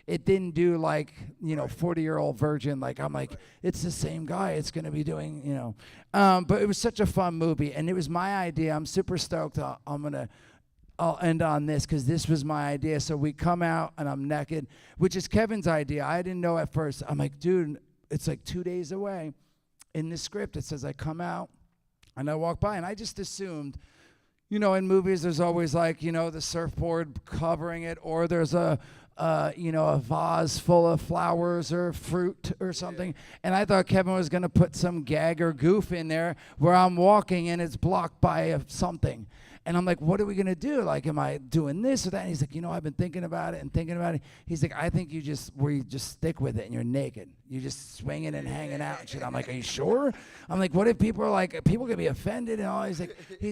it didn't do like, you know, 40-year-old virgin. Like, I'm like, it's the same guy. It's going to be doing, you know. But it was such a fun movie, and it was my idea. I'm super stoked. I'll end on this because this was my idea. So we come out, and I'm naked, which is Kevin's idea. I didn't know at first. I'm like, dude, it's like 2 days away. In the script, it says I come out, and I walk by, and I just assumed, you know, in movies, there's always like, you know, the surfboard covering it, or there's a vase full of flowers or fruit or something. And I thought Kevin was going to put some gag or goof in there where I'm walking and it's blocked by something. And I'm like, what are we going to do? Like, am I doing this or that? And he's like, you know, I've been thinking about it and thinking about it. He's like, I think you just stick with it and you're naked. You're just swinging and hanging out and shit. I'm like, are you sure? I'm like, what if people are like, people could be offended and all? He's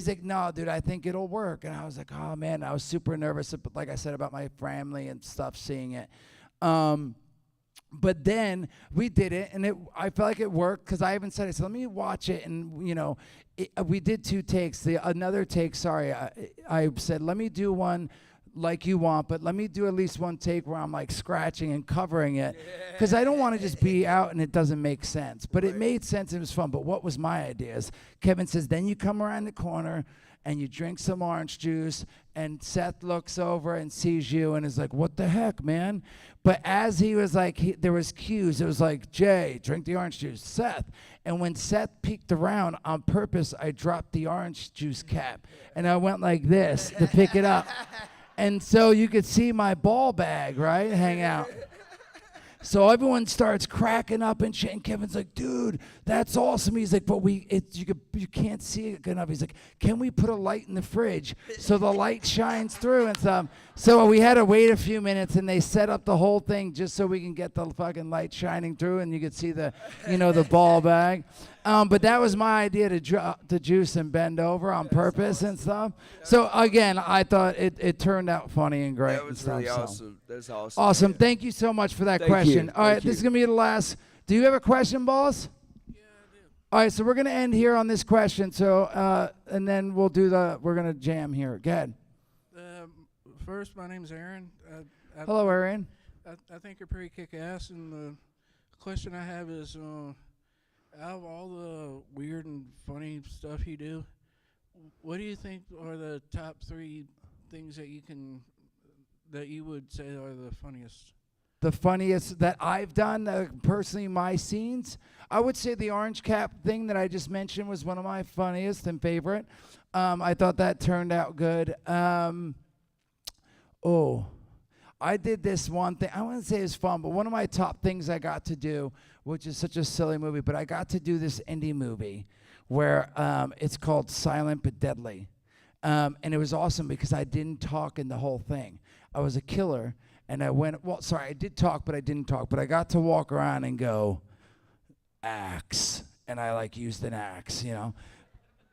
like, no, dude, I think it'll work. And I was like, oh, man, I was super nervous, like I said, about my family and stuff seeing it. But then we did it, and I felt like it worked because I haven't said it. So let me watch it, and, you know, we did 2 takes. Another take, sorry, I said, let me do one like you want, but let me do at least 1 take where I'm, like, scratching and covering it because I don't want to just be out and it doesn't make sense. But it made sense and it was fun. But what was my idea is Kevin says, then you come around the corner, and you drink some orange juice, and Seth looks over and sees you and is like, what the heck, man? But as he was like, there was cues. It was like, Jay, drink the orange juice. Seth. And when Seth peeked around, on purpose, I dropped the orange juice cap. And I went like this to pick it up. And so you could see my ball bag, right, hang out. So everyone starts cracking up and shit, and Kevin's like, dude, that's awesome. He's like, but you can't see it good enough. He's like, can we put a light in the fridge so the light shines through and stuff? So we had to wait a few minutes, and they set up the whole thing just so we can get the fucking light shining through, and you could see the, you know, the ball bag. But that was my idea to drop the juice and bend over on purpose and stuff. So again, I thought it turned out funny and great. That was really awesome. That's awesome. Awesome. Thank you so much for that Thank question. you. All right, Thank this is you. going to be the last. Do you have a question, boss? Yeah, I do. All right, so we're going to end here on this question. So, and then we're going to jam here. Go ahead. First, my name's Aaron. Hello, Aaron. I think you're pretty kick-ass, and the question I have is, out of all the weird and funny stuff you do, what do you think are the top 3 things that you would say are the funniest? The funniest that I've done, personally, my scenes, I would say the orange cap thing that I just mentioned was one of my funniest and favorite. I thought that turned out good. I did this one thing. I wouldn't say it's fun, but one of my top things I got to do, which is such a silly movie, but I got to do this indie movie where it's called Silent but Deadly. And it was awesome because I didn't talk in the whole thing. I was a killer, and I did talk, but I didn't talk. But I got to walk around and go, axe. And I used an axe,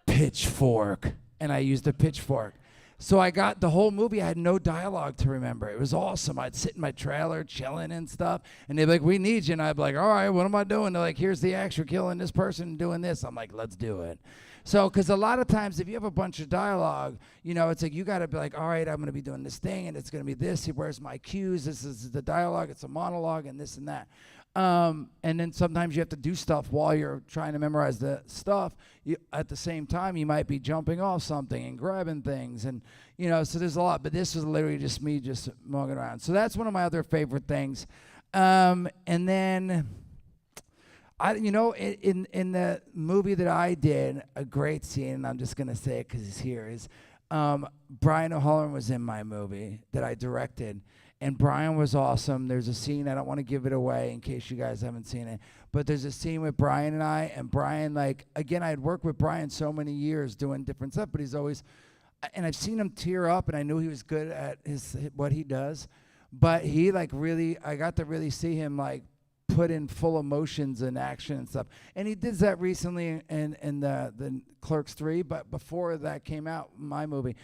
pitchfork. And I used a pitchfork. So I got the whole movie. I had no dialogue to remember. It was awesome. I'd sit in my trailer chilling and stuff. And they'd be like, we need you. And I'd be like, all right, what am I doing? They're like, here's the axe. You're killing this person and doing this. I'm like, let's do it. So, because a lot of times if you have a bunch of dialogue, it's like you got to be like, all right, I'm going to be doing this thing. And it's going to be this. Where's my cues? This is the dialogue. It's a monologue and this and that. And then sometimes you have to do stuff while you're trying to memorize the stuff. At the same time, you might be jumping off something and grabbing things. And, so there's a lot. But this was literally just me just mugging around. So that's one of my other favorite things. And then, in the movie that I did, a great scene, and I'm just going to say it because he's here, is Brian O'Halloran was in my movie that I directed. And Brian was awesome. There's a scene, I don't want to give it away in case you guys haven't seen it, but there's a scene with Brian and I, and Brian, again, I had worked with Brian so many years doing different stuff, but he's always, and I've seen him tear up, and I knew he was good at what he does, but he really, I got to really see him put in full emotions and action and stuff. And he did that recently in the Clerks 3, but before that came out, my movie.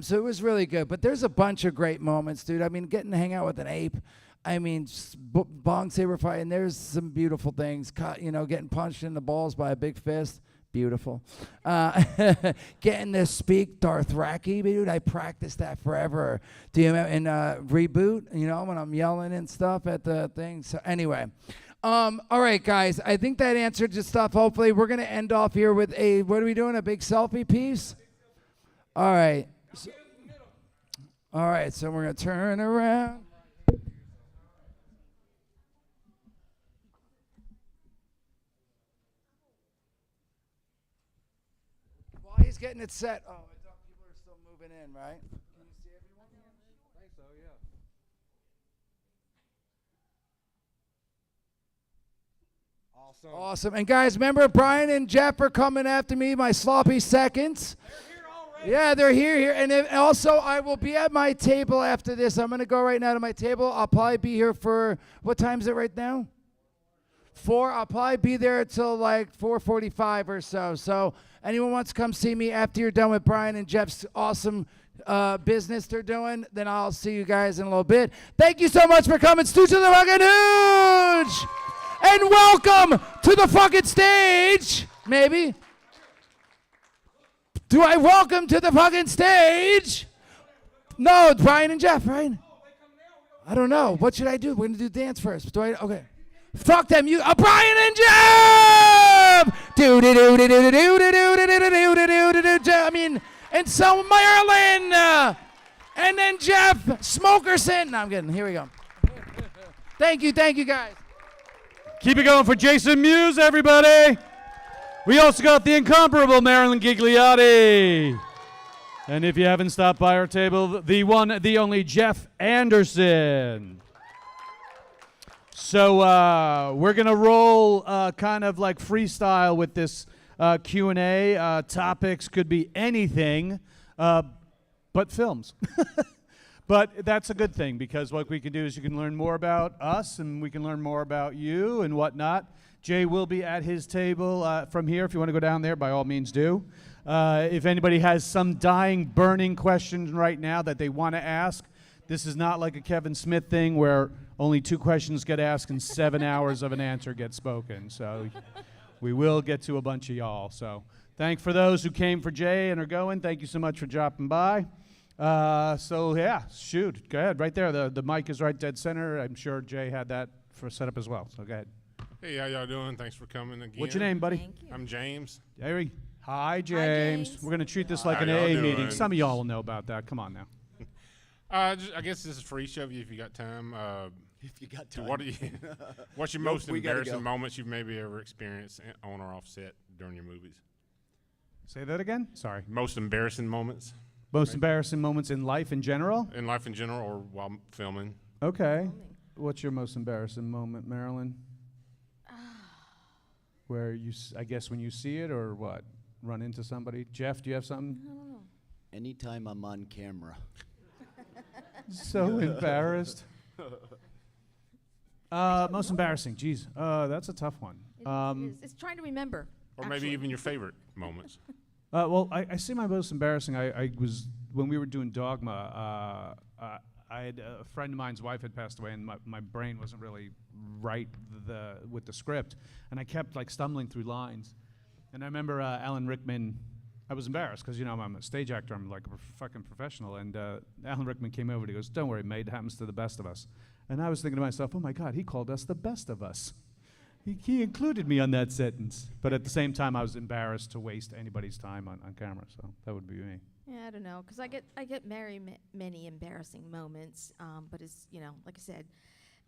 So it was really good. But there's a bunch of great moments, dude. I mean, getting to hang out with an ape. I mean, bong saber fight, and there's some beautiful things. Getting punched in the balls by a big fist. Beautiful. Getting to speak Dothraki, dude. I practiced that forever. Do you remember in Reboot? When I'm yelling and stuff at the thing. So anyway, all right, guys. I think that answered your stuff. Hopefully, we're gonna end off here with what are we doing? A big selfie piece. All right. So we're gonna turn around. He's getting it set. Oh, I thought people are still moving in, right? Can you see everyone? I think so, yeah. Awesome. And guys, remember Brian and Jeff are coming after me, my sloppy seconds. They're here already. Yeah, they're here. And also, I will be at my table after this. I'm going to go right now to my table. I'll probably be here for, what time is it right now? 4. I'll probably be there until 4:45 or so. So anyone wants to come see me after you're done with Brian and Jeff's awesome business they're doing, then I'll see you guys in a little bit. Thank you so much for coming. Stooge to the fucking Hooge! And welcome to the fucking stage. Maybe. Do I welcome to the fucking stage? No, it's Brian and Jeff, right? I don't know. What should I do? We're going to do dance first. Okay. Fuck them, you. Brian and Jeff! I mean, and so Marilyn! And then Jeff Smokerson. No, I'm kidding. Here we go. Thank you, guys. Keep it going for Jason Mewes, everybody. We also got the incomparable Marilyn Gigliotti. And if you haven't stopped by our table, the one, the only Jeff Anderson. So we're going to roll kind of like freestyle with this Q&A. Topics could be anything but films. But that's a good thing because what we can do is you can learn more about us and we can learn more about you and whatnot. Jay will be at his table from here. If you want to go down there, by all means do. If anybody has some dying, burning questions right now that they want to ask, This is not like a Kevin Smith thing where only 2 questions get asked and 7 hours of an answer gets spoken. So we will get to a bunch of y'all. So for those who came for Jay and are going, thank you so much for dropping by. So yeah, shoot, go ahead, right there. The mic is right dead center. I'm sure Jay had that for set up as well. So go ahead. Hey, how y'all doing? Thanks for coming again. What's your name, buddy? Thank you. I'm James. Jerry. Hi, James. James. We're gonna treat this like How an y'all AA doing? meeting. Some of y'all will know about that. Come on now. I guess this is for each of you if you got time. If you got so time. What's your Nope, most we gotta embarrassing go. moments you've maybe ever experienced on or off set during your movies? Say that again. Sorry. Most embarrassing moments Most embarrassing moments in life in general? in life in general or while filming? Okay. What's your most embarrassing moment, Marilyn? Where I guess when you see it or what? Run into somebody? Jeff, do you have something? I don't know. Anytime I'm on camera. So embarrassed. Most embarrassing. Geez, that's a tough one. It's trying to remember. Or maybe even your favorite moments. Well, I see my most embarrassing. I was when we were doing Dogma. I had a friend of mine's wife had passed away, and my brain wasn't really right with the script, and I kept like stumbling through lines. And I remember Alan Rickman. I was embarrassed because I'm a stage actor. I'm like a fucking professional. And Alan Rickman came over and he goes, "Don't worry, mate. It happens to the best of us." And I was thinking to myself, "Oh my God, he called us the best of us." He included me on that sentence. But at the same time, I was embarrassed to waste anybody's time on camera. So that would be me. Yeah, I don't know, because I get many embarrassing moments, but it's like I said,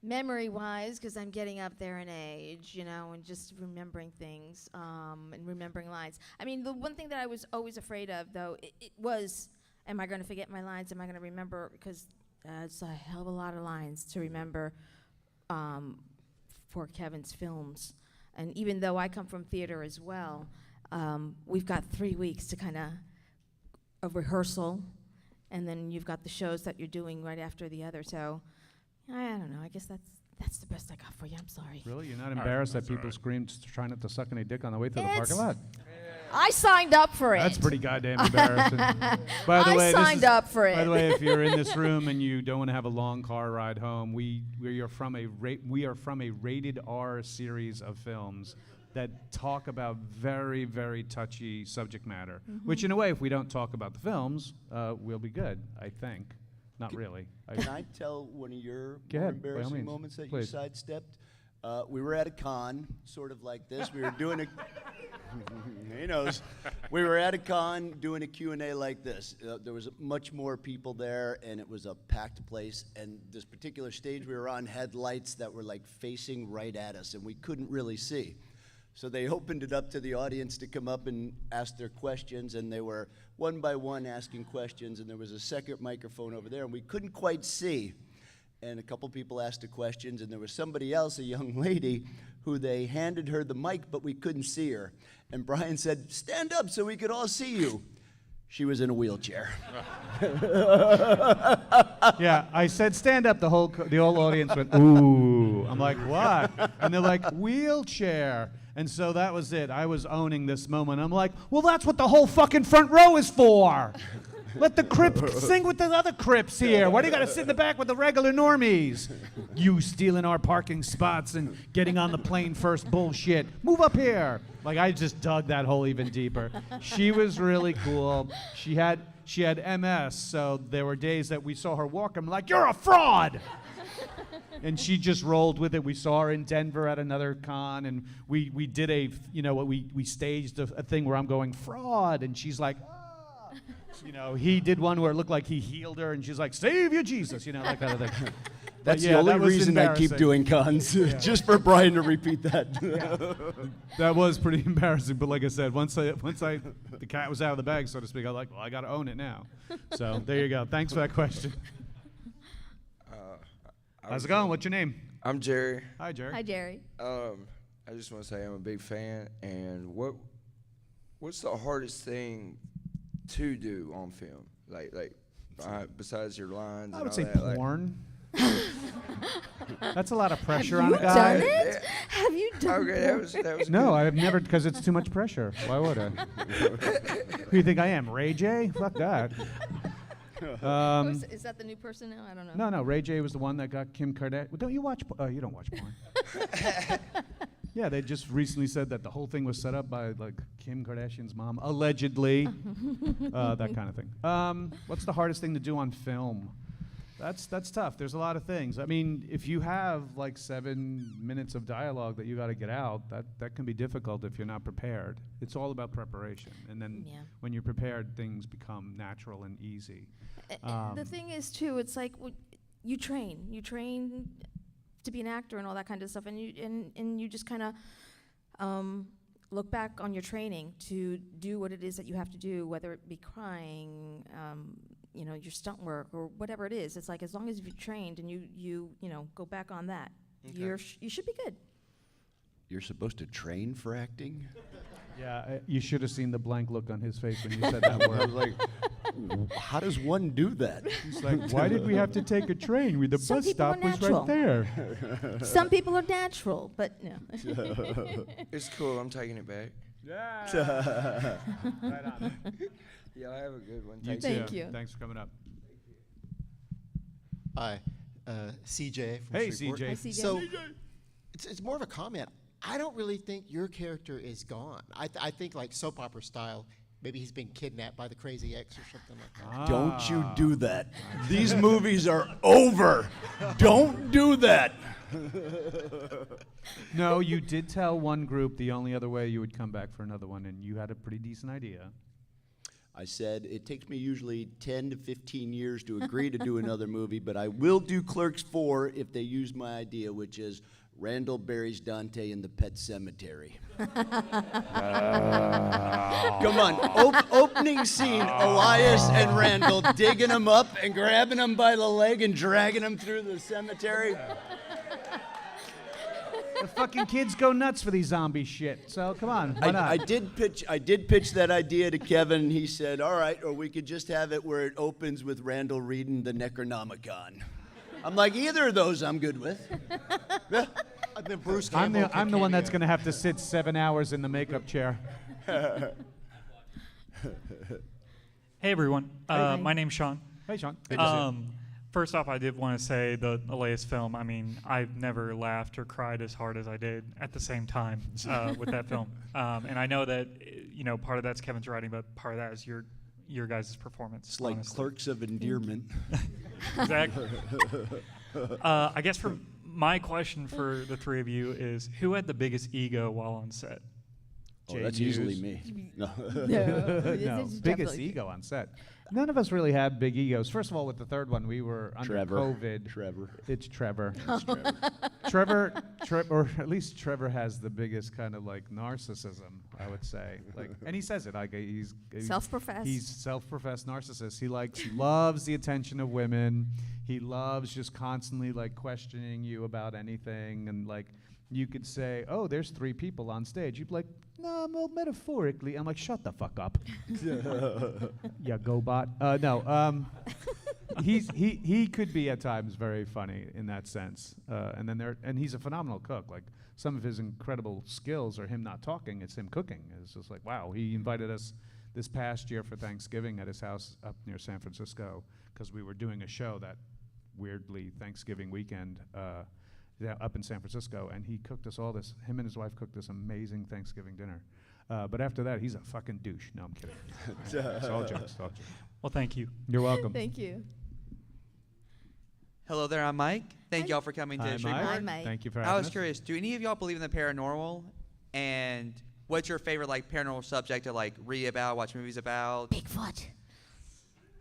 memory-wise, because I'm getting up there in age, and just remembering things and remembering lines. I mean, the one thing that I was always afraid of, though, it was, am I going to forget my lines? Am I going to remember? Because it's a hell of a lot of lines to remember for Kevin's films, and even though I come from theater as well, we've got 3 weeks to kind of rehearsal, and then you've got the shows that you're doing right after the other. So I don't know. I guess that's the best I got for you. I'm sorry. Really? You're not embarrassed that people screamed trying not to suck any dick on the way to the It's- parking lot? I signed up for it. That's pretty goddamn embarrassing. By the way, I signed up for it. By the way, if you're in this room and you don't want to have a long car ride home, we are from a rated R series of films that talk about very, very touchy subject matter. Which, in a way, if we don't talk about the films, we'll be good. I think. Not really. Can I tell one of your Go more ahead, by all embarrassing means, moments that please. you sidestepped? We were at a con, sort of like this. We were doing a... He knows. We were at a con doing a Q&A like this. There was much more people there, and it was a packed place. And this particular stage we were on had lights that were like facing right at us, and we couldn't really see. So they opened it up to the audience to come up and ask their questions, and they were one by one asking questions, and there was a second microphone over there, and we couldn't quite see. And a couple people asked the questions, and there was somebody else, a young lady, who they handed her the mic, but we couldn't see her. And Brian said, "Stand up so we could all see you." She was in a wheelchair. Yeah, I said stand up. The whole audience went ooh. I'm like, what? And they're like, wheelchair. And so that was it. I was owning this moment. I'm like, well, that's what the whole fucking front row is for. Let the Crip sing with the other Crips here. Why do you got to sit in the back with the regular normies? You stealing our parking spots and getting on the plane first bullshit. Move up here. Like, I just dug that hole even deeper. She was really cool. She had MS, so there were days that we saw her walk. I'm like, you're a fraud. And she just rolled with it. We saw her in Denver at another con, and we did we staged a thing where I'm going, fraud, and she's like, ah. He did one where it looked like he healed her, and she's like, save you, Jesus, that kind of thing. That's yeah, the only that was reason I keep embarrassing. doing cons, just for Brian to repeat that. That was pretty embarrassing, but like I said, once the cat was out of the bag, so to speak, I was like, well, I got to own it now. So there you go. Thanks for that question. How's it going? What's your name? I'm Jerry. Hi, Jerry. Hi, Jerry. I just want to say I'm a big fan. And what's the hardest thing to do on film? Like besides your lines. I and would all say that, porn. That's a lot of pressure Have on a you guy. done it? Have you done Okay, it? that was No, good. I've never, because it's too much pressure. Why would I? Who do you think I am, Ray J? Fuck that. Is that the new person now? I don't know. No, Ray J was the one that got Kim Kardashian. Don't you watch? You don't watch porn. Yeah, they just recently said that the whole thing was set up by like Kim Kardashian's mom, allegedly. That kind of thing. What's the hardest thing to do on film? That's tough. There's a lot of things. I mean, if you have like 7 minutes of dialogue that you got to get out, that can be difficult if you're not prepared. It's all about preparation, and then when you're prepared, things become natural and easy. The thing is, too, it's like you train to be an actor and all that kind of stuff, and you just kind of look back on your training to do what it is that you have to do, whether it be crying, your stunt work or whatever it is. It's like as long as you've trained and you go back on that, you should be good. You're supposed to train for acting? Yeah, you should have seen the blank look on his face when you said that word. I was like, how does one do that? He's like, why did we have to take a train? The Some bus people are stop was natural. right there. Some people are natural, but no. It's cool. I'm taking it back. Yeah. Right on. Yeah, I have a good one. Thank you. Thanks for coming up. Hi, CJ from Hey, Shreveport. CJ. Hi, CJ. So it's more of a comment. I don't really think your character is gone. I think like soap opera style, maybe he's been kidnapped by the crazy ex or something like that. Don't you do that. These movies are over. Don't do that. No, you did tell one group the only other way you would come back for another one, and you had a pretty decent idea. I said it takes me usually 10 to 15 years to agree to do another movie, but I will do Clerks 4 if they use my idea, which is Randall buries Dante in the pet cemetery. Come on, opening scene, Elias and Randall digging him up and grabbing him by the leg and dragging him through the cemetery. The fucking kids go nuts for these zombie shit. So come on, why not? I did pitch that idea to Kevin. And he said, "All right, or we could just have it where it opens with Randall reading the Necronomicon." I'm like, either of those I'm good with. Then Bruce I'm Campbell the could one that's cameo. going to have to sit 7 hours in the makeup chair. Hey everyone, Hey. my name's Sean. Hey Sean. Good to see you. First off, I did want to say the latest film. I mean, I've never laughed or cried as hard as I did at the same time with that film. And I know that part of that's Kevin's writing, but part of that is your guys' performance. It's like honestly. Clerks of Endearment. Exactly. I guess for my question for the three of you is, who had the biggest ego while on set? Oh, that's usually me. No. No, biggest ego on set. None of us really had big egos. First of all, with the third one, we were under COVID. Trevor. It's Trevor. It's Trevor. Or at least Trevor has the biggest kind of like narcissism, I would say. Like, and he says it. Like he's Self-professed. He's self-professed narcissist. He loves the attention of women. He loves just constantly like questioning you about anything, and like you could say, "Oh, there's 3 people on stage." You'd be like, "No, well, metaphorically." I'm like, "Shut the fuck up." Yeah, GoBot. No. He could be at times very funny in that sense, and he's a phenomenal cook. Like some of his incredible skills are him not talking; it's him cooking. It's just like, wow. He invited us this past year for Thanksgiving at his house up near San Francisco because we were doing a show that weirdly Thanksgiving weekend up in San Francisco, and he cooked us all this. Him and his wife cooked this amazing Thanksgiving dinner. But after that, he's a fucking douche. No, I'm kidding. It's all jokes. All jokes. Well, thank you. You're welcome. Thank you. Hello there, I'm Mike. Thank y'all for coming Hi, to Shreveport. Mike. Hi, Mike. Thank you for I having was us. curious, do any of y'all believe in the paranormal? And what's your favorite like paranormal subject to like read about, watch movies about? Bigfoot.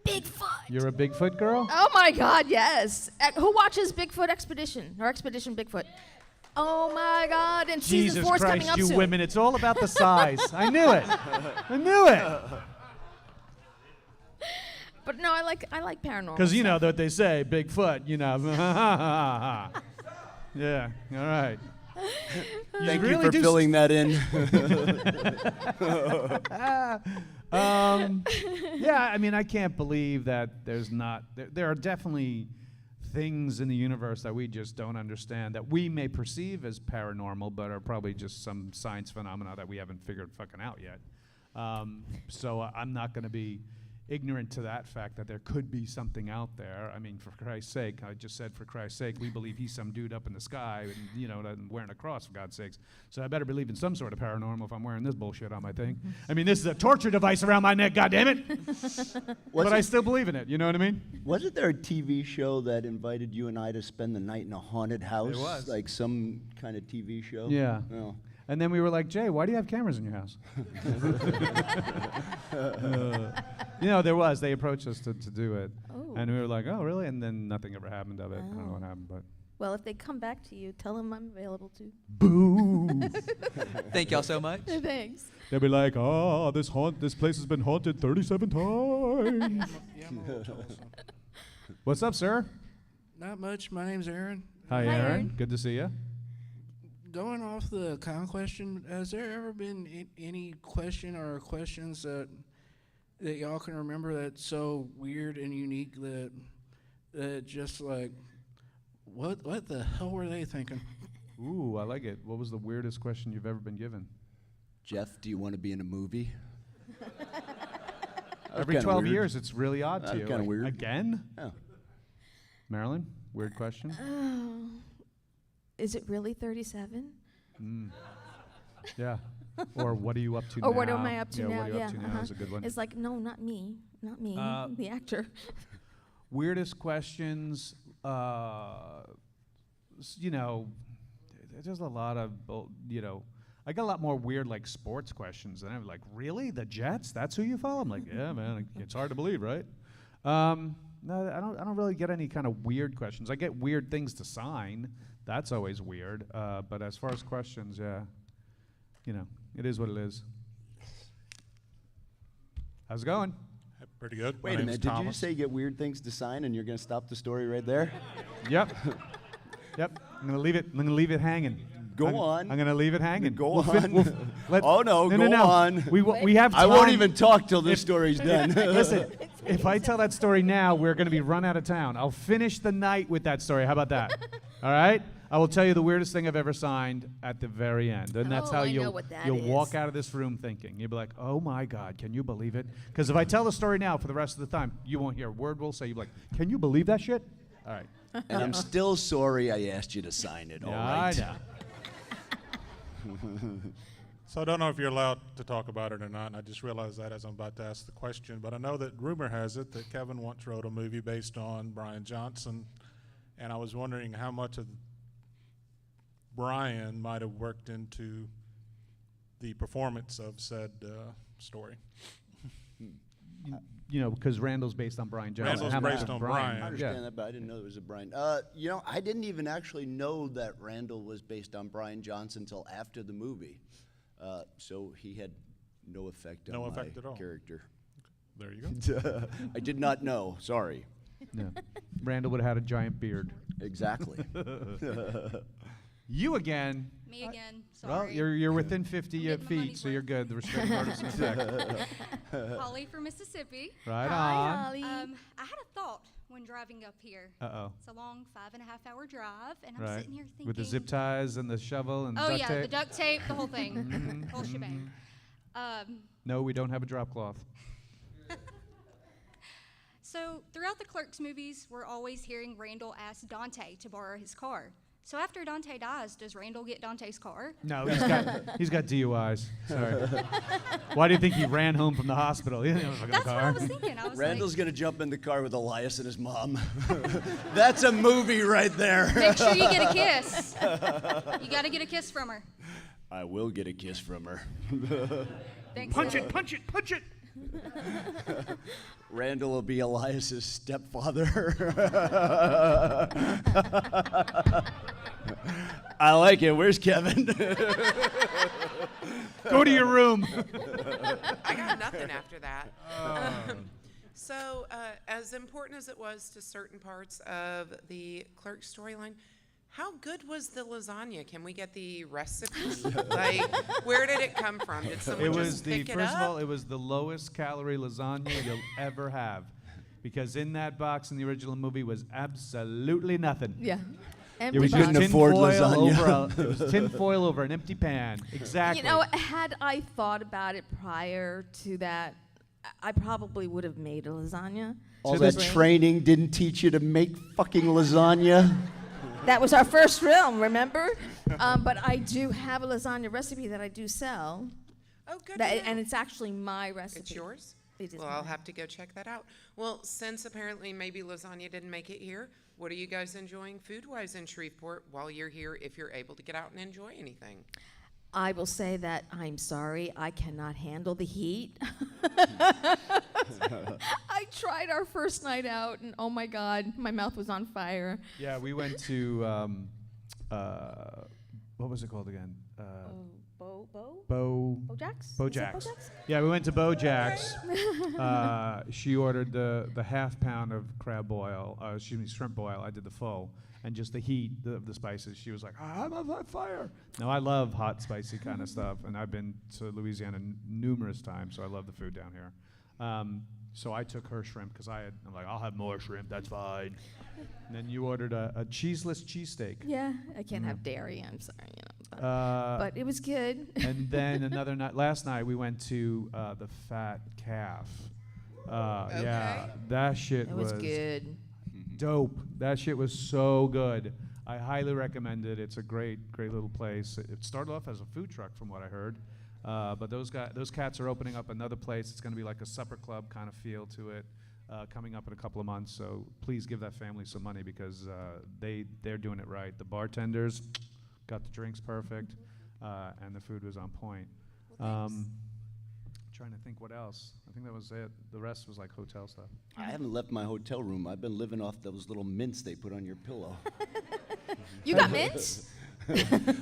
Bigfoot. You're a Bigfoot girl? Oh my God, yes. Who watches Bigfoot Expedition or Expedition Bigfoot? Oh my God! And season Jesus 4 is coming Christ, up you soon. women! It's all about the size. I knew it. I knew it. But no, I like paranormal. Because you know stuff. what they say, Bigfoot. You know. Yeah. All right. Thank you really for do filling that in. Yeah, I mean, I can't believe that there's not. There are definitely things in the universe that we just don't understand that we may perceive as paranormal, but are probably just some science phenomena that we haven't figured fucking out yet. So I'm not going to be ignorant to that fact that there could be something out there. I mean, for Christ's sake, I just said for Christ's sake, we believe he's some dude up in the sky and, and wearing a cross, for God's sakes. So I better believe in some sort of paranormal if I'm wearing this bullshit on my thing. I mean, this is a torture device around my neck, goddammit. But I still believe in it, you know what I mean? Wasn't there a TV show that invited you and I to spend the night in a haunted house? There was. Like some kind of TV show? Yeah. Oh. And then we were like, Jay, why do you have cameras in your house? There was. They approached us to do it. Oh. And we were like, oh, really? And then nothing ever happened of it. I don't know what happened, but. Well, if they come back to you, tell them I'm available too. Boo! Thank y'all so much. Thanks. They'll be like, oh, this place has been haunted 37 times. What's up, sir? Not much. My name's Aaron. Hi, Aaron. Good to see you. Going off the con question, has there ever been any question or questions that y'all can remember that's so weird and unique that just like, what the hell were they thinking? Ooh, I like it. What was the weirdest question you've ever been given? Jeff, do you want to be in a movie? Every 12 years, it's really odd to you. Kind of weird. Again? Yeah. Marilyn, weird question? Oh, is it really 37? Yeah. Or what are you up to now? Or what am I up to now? What are you up to now is a good one. It's like, no, not me. Not me, the actor. Weirdest questions, there's a lot of, I got a lot more weird, like, sports questions. And I'm like, really? The Jets? That's who you follow? I'm like, yeah, man, it's hard to believe, right? No, I don't really get any kind of weird questions. I get weird things to sign. That's always weird. But as far as questions, yeah, it is what it is. How's it going? Pretty good. Wait a minute. Did you say you get weird things to sign and you're going to stop the story right there? Yep. Yep. I'm going to leave it hanging. Go on. I'm going to leave it hanging. Go on. Oh, no, go on. We have time. I won't even talk till this story's done. Listen, if I tell that story now, we're going to be run out of town. I'll finish the night with that story. How about that? All right? I will tell you the weirdest thing I've ever signed at the very end. And that's how you'll walk out of this room thinking. You'll be like, oh, my God, can you believe it? Because if I tell the story now for the rest of the time, you won't hear a word we'll say. You'll be like, can you believe that shit? All right. And I'm still sorry I asked you to sign it, all right? I know. So I don't know if you're allowed to talk about it or not, and I just realized that as I'm about to ask the question, but I know that rumor has it that Kevin once wrote a movie based on Brian Johnson, and I was wondering how much of Brian might have worked into the performance of said story. Because Randall's based on Brian Johnson. Randall's based on Brian. I understand that, but I didn't know there was a Brian. I didn't even actually know that Randall was based on Brian Johnson until after the movie. So he had no effect on my at all. Character. There you go. I did not know. Sorry. No. Randall would have had a giant beard. Exactly. You again. Me again. Well, Sorry. you're within 50 feet, so you're good. The restraining order is in effect. Holly from Mississippi. Right Hi, on. Holly. I had a thought when driving up here. Uh-oh. It's a long 5.5-hour drive, and I'm Right. sitting here thinking. With the zip ties and the shovel and Oh duct yeah, tape. the duct tape, the whole thing, whole shebang. No, we don't have a drop cloth. So throughout the Clerks movies, we're always hearing Randall ask Dante to borrow his car. So after Dante dies, does Randall get Dante's car? No, he's got DUIs. Sorry. Why do you think he ran home from the hospital? He didn't have a fucking That's car. what I was thinking. I was Randall's going to jump in the car with Elias and his mom. That's a movie right there. Make sure you get a kiss. You got to get a kiss from her. I will get a kiss from her. Thanks, punch it, punch it, punch it. Randall will be Elias's stepfather. I like it. Where's Kevin? Go to your room. I got nothing after that. So, as important as it was to certain parts of the Clerk storyline, how good was the lasagna? Can we get the recipe? Like, where did it come from? Did someone just pick it up? First of all, it was the lowest calorie lasagna you'll ever have. Because in that box in the original movie was absolutely nothing. Yeah. It was just tin foil it was tin foil over an empty pan. Exactly. You know, had I thought about it prior to that, I probably would have made a lasagna. All that training didn't teach you to make fucking lasagna. That was our first film, remember? But I do have a lasagna recipe that I do sell. Oh, good. And it's actually my recipe. It's yours? It is Well, I'll mine. have to go check that out. Well, since apparently maybe lasagna didn't make it here, what are you guys enjoying food-wise in Shreveport while you're here, if you're able to get out and enjoy anything? I will say that I'm sorry, I cannot handle the heat. I tried our first night out, and oh my God, my mouth was on fire. Yeah, we went to what was it called again? Bojack's? Bojack's. Yeah, we went to Bojack's. She ordered the half pound of crab boil, shrimp boil. I did the full. And just the heat of the spices. She was like, I'm on fire. No, I love hot, spicy kind of stuff. And I've been to Louisiana numerous times, so I love the food down here. So I took her shrimp because I'm like, I'll have more shrimp, that's fine. And then you ordered a cheeseless cheesesteak. Yeah, I can't have dairy, I'm sorry. But it was good. And then another night, last night, we went to the Fat Calf. Yeah, that shit was good. Dope. That shit was so good. I highly recommend it. It's a great little place. It started off as a food truck, from what I heard, but those cats are opening up another place. It's going to be like a supper club kind of feel to it, coming up in a couple of months. So please give that family some money because they're doing it right. The bartenders got the drinks perfect, and the food was on point. Trying to think what else. I think that was it. The rest was like hotel stuff. I haven't left my hotel room. I've been living off those little mints they put on your pillow. You got mints?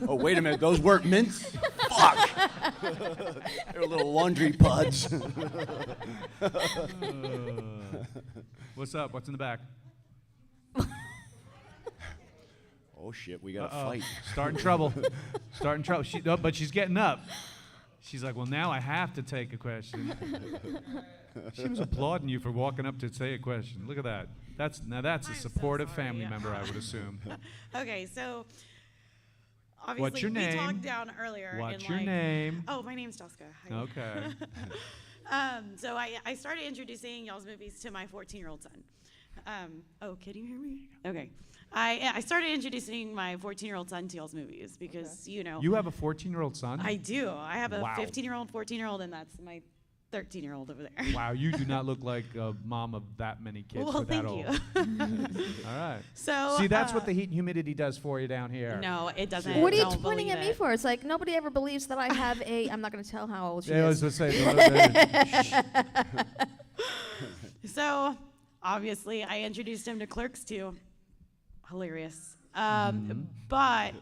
Oh, wait a minute. Those weren't mints? Fuck. They're little laundry pods. What's up? What's in the back? Oh, shit. We got to fight. Starting trouble. Starting trouble. But she's getting up. She's like, well, now I have to take a question. She was applauding you for walking up to say a question. Look at that. That's a supportive family member, I would assume. Okay, so obviously What's your name? we talked down earlier. What's in your name? Oh, my name's Jessica. Hi. Okay. So I started introducing y'all's movies to my 14-year-old son. Oh, can you hear me? Okay. I started introducing my 14-year-old son to y'all's movies because, you know. You have a 14-year-old son? I do. I have a Wow. 15-year-old, 14-year-old, and that's my 13-year-old over there. Wow, you do not look like a mom of that many kids. Well, or that thank old. you. All right. So, see, that's what the heat and humidity does for you down here. No, it doesn't. What are you Don't pointing believe at me it. for? It's like nobody ever believes that I have a. I'm not going to tell how old she Yeah, I is. was going to say. So, obviously, I introduced him to Clerks too. Hilarious. But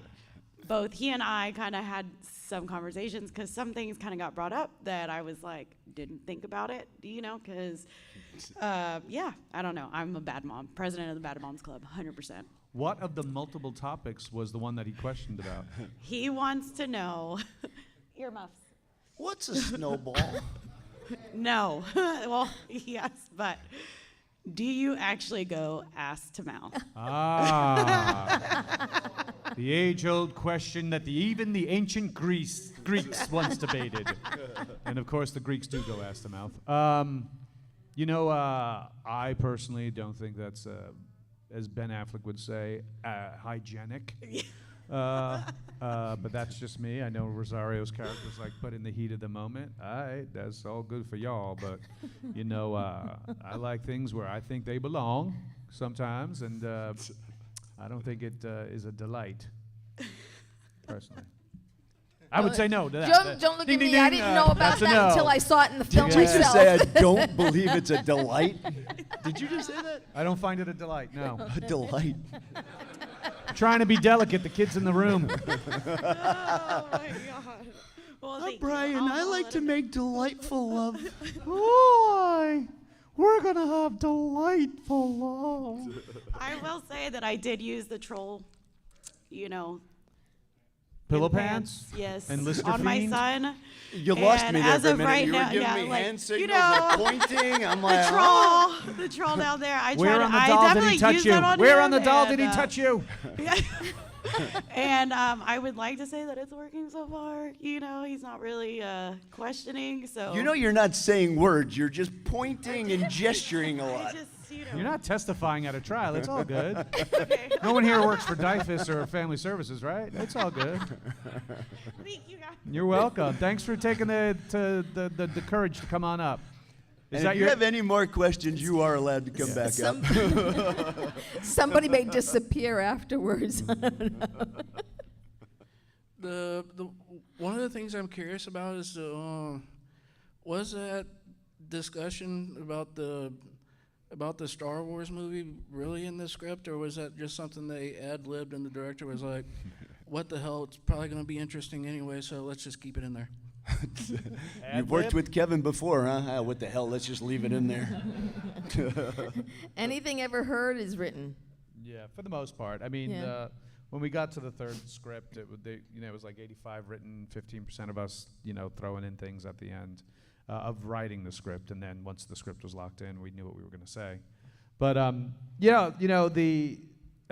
both he and I kind of had some conversations because some things kind of got brought up that I was like, didn't think about it, you know, because, yeah, I don't know. I'm a bad mom, president of the Bad Moms Club, 100%. What of the multiple topics was the one that he questioned about? He wants to know earmuffs. What's a snowball? No. Well, yes, but do you actually go ass to mouth? The age-old question that even the ancient Greeks once debated. And of course, the Greeks do go ass to mouth. You know, I personally don't think that's, as Ben Affleck would say, hygienic. But that's just me. I know Rosario's character's like, but in the heat of the moment, all right, that's all good for y'all. But, you know, I like things where I think they belong sometimes, and I don't think it is a delight, personally. I would say no to that. Don't look Ding, at ding, me. I ding, didn't know about that's a that no. until I saw it in the film Did you myself. just say I don't believe it's a delight? Did you just say that? I don't find it a delight, no. A delight. I'm trying to be delicate. The kid's in the room. Oh, my God. Well, thank you. Brian, I like to make delightful love. Boy, we're going to have delightful love. I will say that I did use the troll, you know. Pillow in the pants? Yes. And Lister on my Fiend? son. You lost And me there as for a of minute. right You were now, giving yeah, me like, hand signals you know, and pointing. I'm like, the troll down there. I Where tried. on the I doll did definitely he touch used you? that on Where him, on the doll did he and, touch you? And I would like to say that it's working so far. You know, he's not really questioning. So You know, you're not saying words. You're just pointing and gesturing a lot. You're not testifying at a trial. It's all good. No one here works for DIFUS or Family Services, right? It's all good. Thank you, guys. You're welcome. Thanks for taking the courage to come on up. And if you have any more questions, you are allowed to come back up. Somebody may disappear afterwards. I don't know. The one of the things I'm curious about is was that discussion about the Star Wars movie really in the script, or was that just something they ad-libbed and the director was like, what the hell, it's probably going to be interesting anyway, so let's just keep it in there. You've worked with Kevin before, huh? Ah, what the hell, let's just leave it in there. Anything ever heard is written. Yeah, for the most part. I mean, when we got to the third script, it was like 85 written, 15% of us, throwing in things at the end of writing the script, and then once the script was locked in, we knew what we were going to say. But I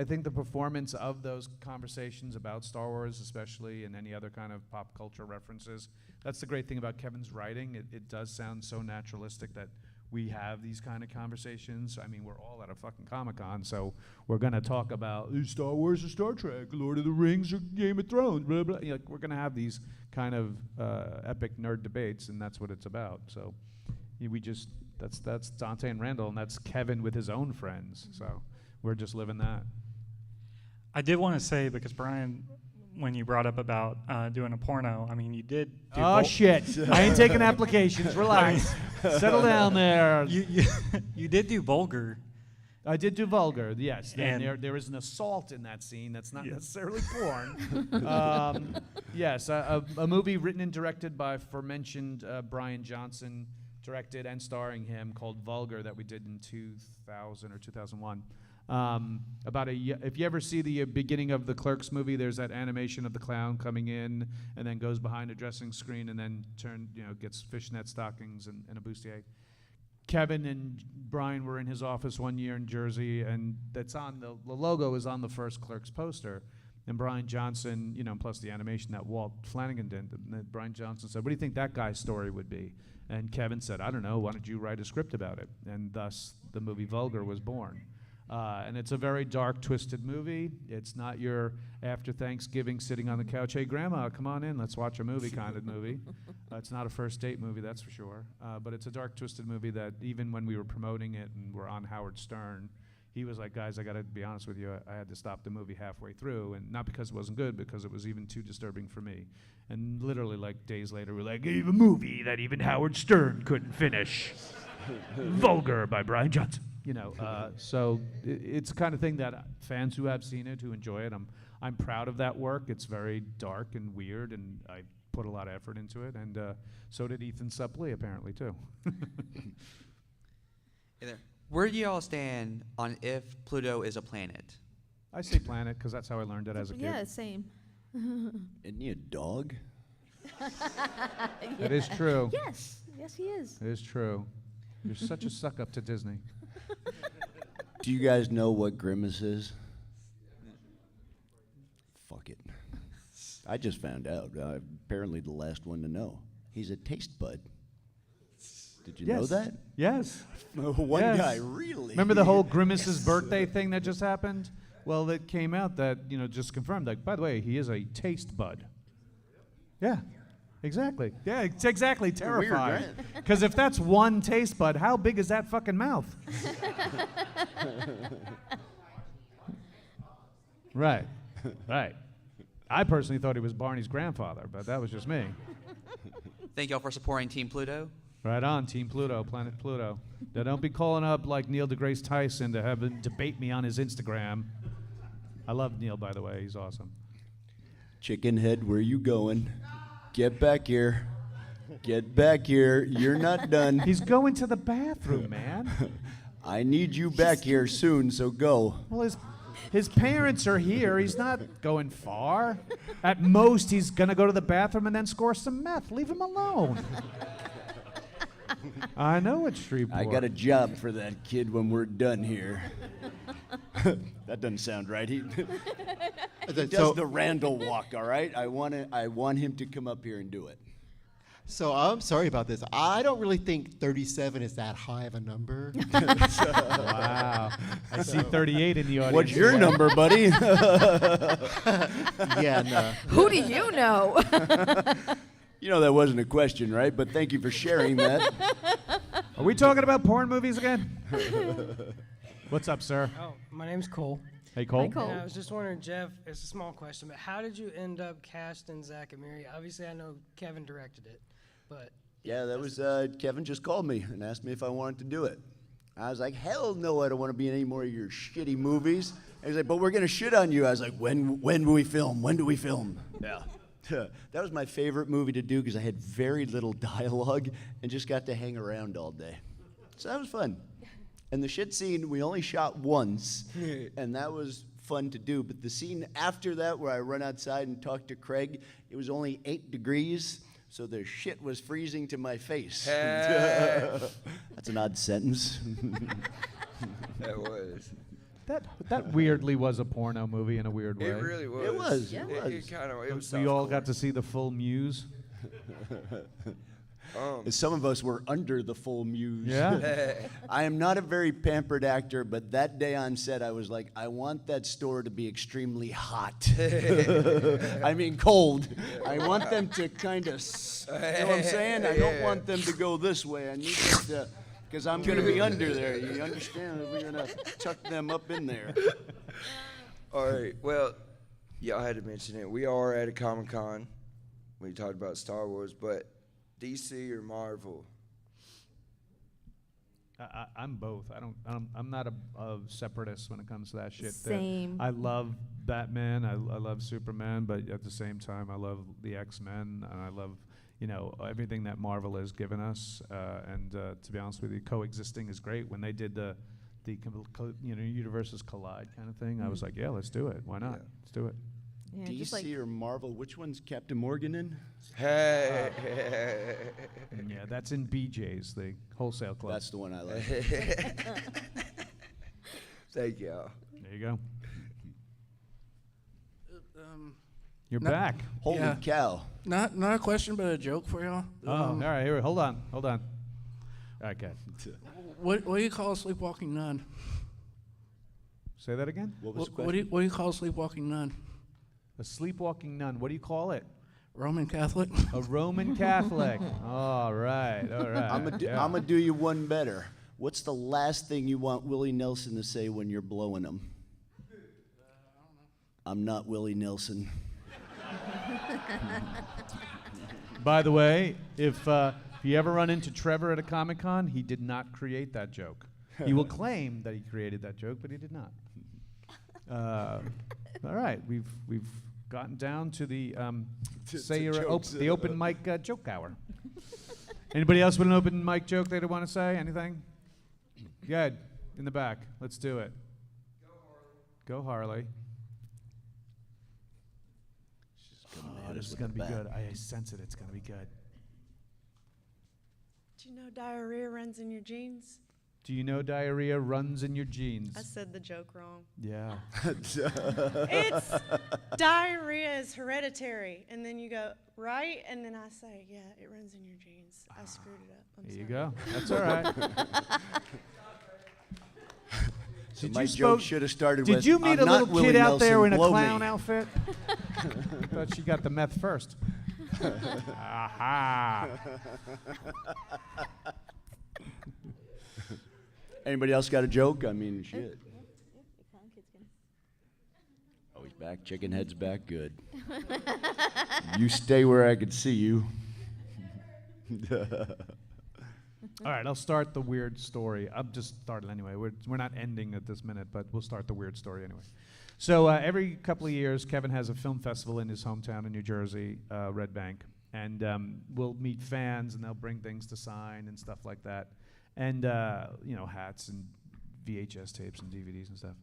think the performance of those conversations about Star Wars, especially, and any other kind of pop culture references, that's the great thing about Kevin's writing. It does sound so naturalistic that we have these kind of conversations. I mean, we're all at a fucking Comic-Con, so we're going to talk about Star Wars or Star Trek, Lord of the Rings or Game of Thrones, blah, blah. We're going to have these kind of epic nerd debates, and that's what it's about. So that's Dante and Randall, and that's Kevin with his own friends. So we're just living that. I did want to say, because Brian, when you brought up about doing a porno, I mean, you did do Oh, shit. I ain't taking applications. Relax. Settle down there. You did do vulgar. I did do vulgar, yes. And there is an assault in that scene that's not necessarily porn. Yes, a movie written and directed by aforementioned Brian Johnson, directed and starring him, called Vulgar, that we did in 2000 or 2001. If you ever see the beginning of the Clerks movie, there's that animation of the clown coming in and then goes behind a dressing screen and then gets fishnet stockings and a bustier. Kevin and Brian were in his office one year in Jersey, and that's on the logo is on the first Clerks poster. And Brian Johnson, plus the animation that Walt Flanagan did, and Brian Johnson said, "What do you think that guy's story would be?" And Kevin said, "I don't know. Why don't you write a script about it?" And thus the movie Vulgar was born. And it's a very dark, twisted movie. It's not your after Thanksgiving sitting on the couch, "Hey, Grandma, come on in, let's watch a movie" kind of movie. It's not a first date movie, that's for sure. But it's a dark, twisted movie that even when we were promoting it and we're on Howard Stern, he was like, "Guys, I got to be honest with you, I had to stop the movie halfway through." And not because it wasn't good, because it was even too disturbing for me. And literally, like, days later, we're like, "A movie that even Howard Stern couldn't finish." Vulgar by Brian Johnson. So it's the kind of thing that fans who have seen it, who enjoy it, I'm proud of that work. It's very dark and weird, and I put a lot of effort into it, and so did Ethan Suplee, apparently, too. Hey there. Where do y'all stand on if Pluto is a planet? I say planet because that's how I learned it as a kid. Yeah, same. Isn't he a dog? It is true. Yes, he is. It is true. You're such a suck-up to Disney. Do you guys know what Grimace is? Fuck it. I just found out. Apparently the last one to know. He's a taste bud. Did you know that? Yes. One Yes. guy, really? Remember the whole Grimace's birthday thing that just happened? Well, it came out that, just confirmed, like, by the way, he is a taste bud. Yeah. Exactly. Yeah, it's exactly terrifying. Because if that's one taste bud, how big is that fucking mouth? Right. I personally thought he was Barney's grandfather, but that was just me. Thank y'all for supporting Team Pluto. Right on, Team Pluto, Planet Pluto. Now, don't be calling up like Neil deGrasse Tyson to have him debate me on his Instagram. I love Neil, by the way. He's awesome. Chicken head, where you going? Get back here. Get back here. You're not done. He's going to the bathroom, man. I need you back here soon, so go. Well, his parents are here. He's not going far. At most, he's going to go to the bathroom and then score some meth. Leave him alone. I know it's Shreveport. I got a job for that kid when we're done here. That doesn't sound right. He So- does the Randall walk, all right? I want him to come up here and do it. So I'm sorry about this. I don't really think 37 is that high of a number. Wow. I see 38 in the audience. What's your number, buddy? Yeah, no. Who do you know? You know that wasn't a question, right? But thank you for sharing that. Are we talking about porn movies again? What's up, sir? Oh, my name's Cole. Hey, Cole. And I was just wondering, Jeff, it's a small question, but how did you end up casting Zach and Miri? Obviously, I know Kevin directed it, but Yeah, that was Kevin just called me and asked me if I wanted to do it. I was like, hell no, I don't want to be in any more of your shitty movies. And he's like, but we're going to shit on you. I was like, when do we film? When do we film? Yeah. That was my favorite movie to do because I had very little dialogue and just got to hang around all day. So that was fun. And the shit scene, we only shot once, and that was fun to do. But the scene after that where I run outside and talk to Craig, it was only 8 degrees, so the shit was freezing to my face. That's an odd sentence. That was. That weirdly was a porno movie in a weird way. It really was. It was. Yeah. It kind of. It was. We all got to see the full Mewes. Some of us were under the full Mewes. Yeah. I am not a very pampered actor, but that day on set, I was like, I want that store to be extremely hot. I mean, cold. I want them to kind of, you know what I'm saying? I don't want them to go this way. I need them to, because I'm going to be under there. You understand? We're going to tuck them up in there. All right. Well, y'all had to mention it. We are at a Comic-Con. We talked about Star Wars, but DC or Marvel? I'm both. I'm not a separatist when it comes to that shit. Same. I love Batman. I love Superman, but at the same time, I love the X-Men, and I love everything that Marvel has given us. And to be honest with you, coexisting is great. When they did the universes collide kind of thing, I was like, yeah, let's do it. Why not? Yeah. Let's do it. Yeah, just DC or Marvel? Which one's Captain Morgan in? Hey. Yeah, that's in BJ's, the wholesale club. That's the one I like. Thank y'all. There you go. You're Not- back. Holy Yeah. cow. Not a question, but a joke for y'all. All right, here. Hold on. Okay. What do you call a sleepwalking nun? Say that again. What was the What do question? you call a sleepwalking nun? A sleepwalking nun. What do you call it? Roman Catholic. A Roman Catholic. All right. I'm gonna do you one better. What's the last thing you want Willie Nelson to say when you're blowing him? I'm not Willie Nelson. By the way, if you ever run into Trevor at a Comic-Con, he did not create that joke. He will claim that he created that joke, but he did not. All right, we've gotten down to the the open mic joke hour. Anybody else with an open mic joke they'd want to say? Anything? Good. In the back. Let's do it. Go Harley. Oh, this is going to be good. I sense it. It's going to be good. Do you know diarrhea runs in your genes? Do you know diarrhea runs in your genes? I said the joke wrong. Yeah. It's diarrhea is hereditary. And then you go, right? And then I say, yeah, it runs in your genes. I screwed it up. I'm There sorry. you go. That's all right. So my joke should have started with, Did you meet "I'm a not little Willie kid out there Nelson, in a blow clown me." outfit? I thought she got the meth first. Aha. Anybody else got a joke? I mean, shit. Oh, he's back. Chicken head's back. Good. You stay where I can see you. All right, I'll start the weird story. I'm just starting anyway. We're not ending at this minute, but we'll start the weird story anyway. So every couple of years, Kevin has a film festival in his hometown in New Jersey, Red Bank, and we'll meet fans, and they'll bring things to sign and stuff like that, and hats and VHS tapes and DVDs and stuff.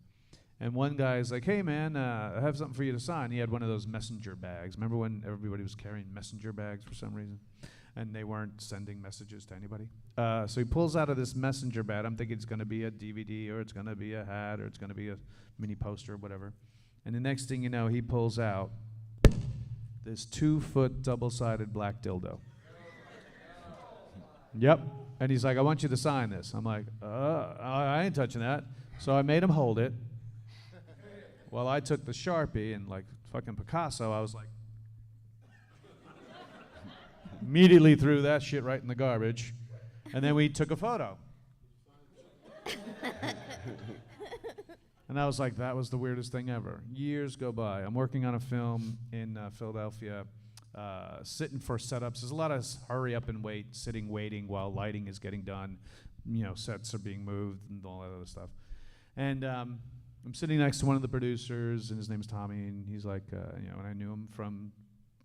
And one guy's like, "Hey man, I have something for you to sign." He had one of those messenger bags. Remember when everybody was carrying messenger bags for some reason? and they weren't sending messages to anybody. So he pulls out of this messenger bag. I'm thinking it's going to be a DVD or it's going to be a hat or it's going to be a mini poster or whatever. And the next thing you know, he pulls out this 2-foot double-sided black dildo. Yep. And he's like, I want you to sign this. I'm like, I ain't touching that. So I made him hold it. Well, I took the Sharpie and like fucking Picasso, I was like, immediately threw that shit right in the garbage. And then we took a photo. And I was like, that was the weirdest thing ever. Years go by. I'm working on a film in Philadelphia, sitting for setups. There's a lot of hurry up and wait, sitting, waiting while lighting is getting done. You know, sets are being moved and all that other stuff. And I'm sitting next to one of the producers, and his name's Tommy, and he's like, you know, and I knew him from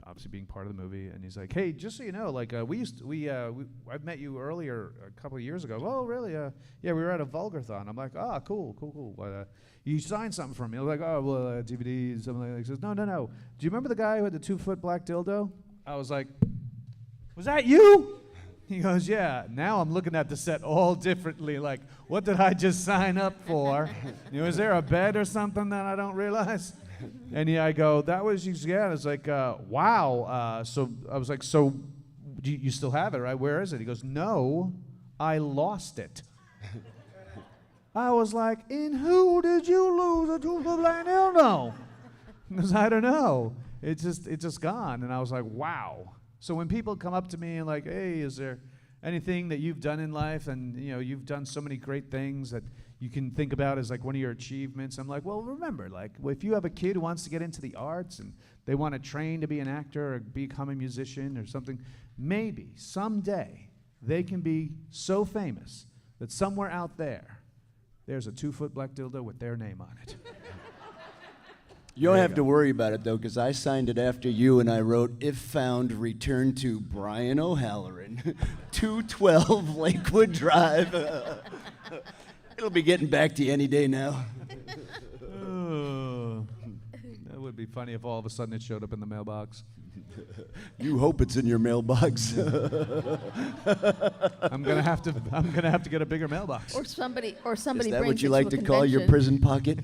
obviously being part of the movie, and he's like, hey, just so you know, like, I've met you earlier a couple of years ago. Oh, really? Yeah, we were at a Vulgarthon. I'm like, cool. You signed something for me. I was like, oh, well, DVD, something like that. He says, no. Do you remember the guy who had the 2-foot black dildo? I was like, was that you? He goes, yeah. Now I'm looking at the set all differently, like, what did I just sign up for? Was there a bed or something that I don't realize? And I go, that was you. Yeah, it's like, wow. So I was like, so you still have it, right? Where is it? He goes, no, I lost it. I was like, in who did you lose a 2-foot black dildo? Because I don't know. It's just gone. And I was like, wow. So when people come up to me and like, hey, is there anything that you've done in life, and you know you've done so many great things that you can think about as like one of your achievements, I'm like, well, remember, like if you have a kid who wants to get into the arts and they want to train to be an actor or become a musician or something, maybe someday they can be so famous that somewhere out there's a 2-foot black dildo with their name on it. You don't have to worry about it, though, because I signed it after you, and I wrote, if found, return to Brian O'Halloran, 212 Lakewood Drive. It'll be getting back to you any day now. That would be funny if all of a sudden it showed up in the mailbox. You hope it's in your mailbox. I'm gonna have to get a bigger mailbox. Or somebody Is that brings what you it like to to a call your convention. prison pocket?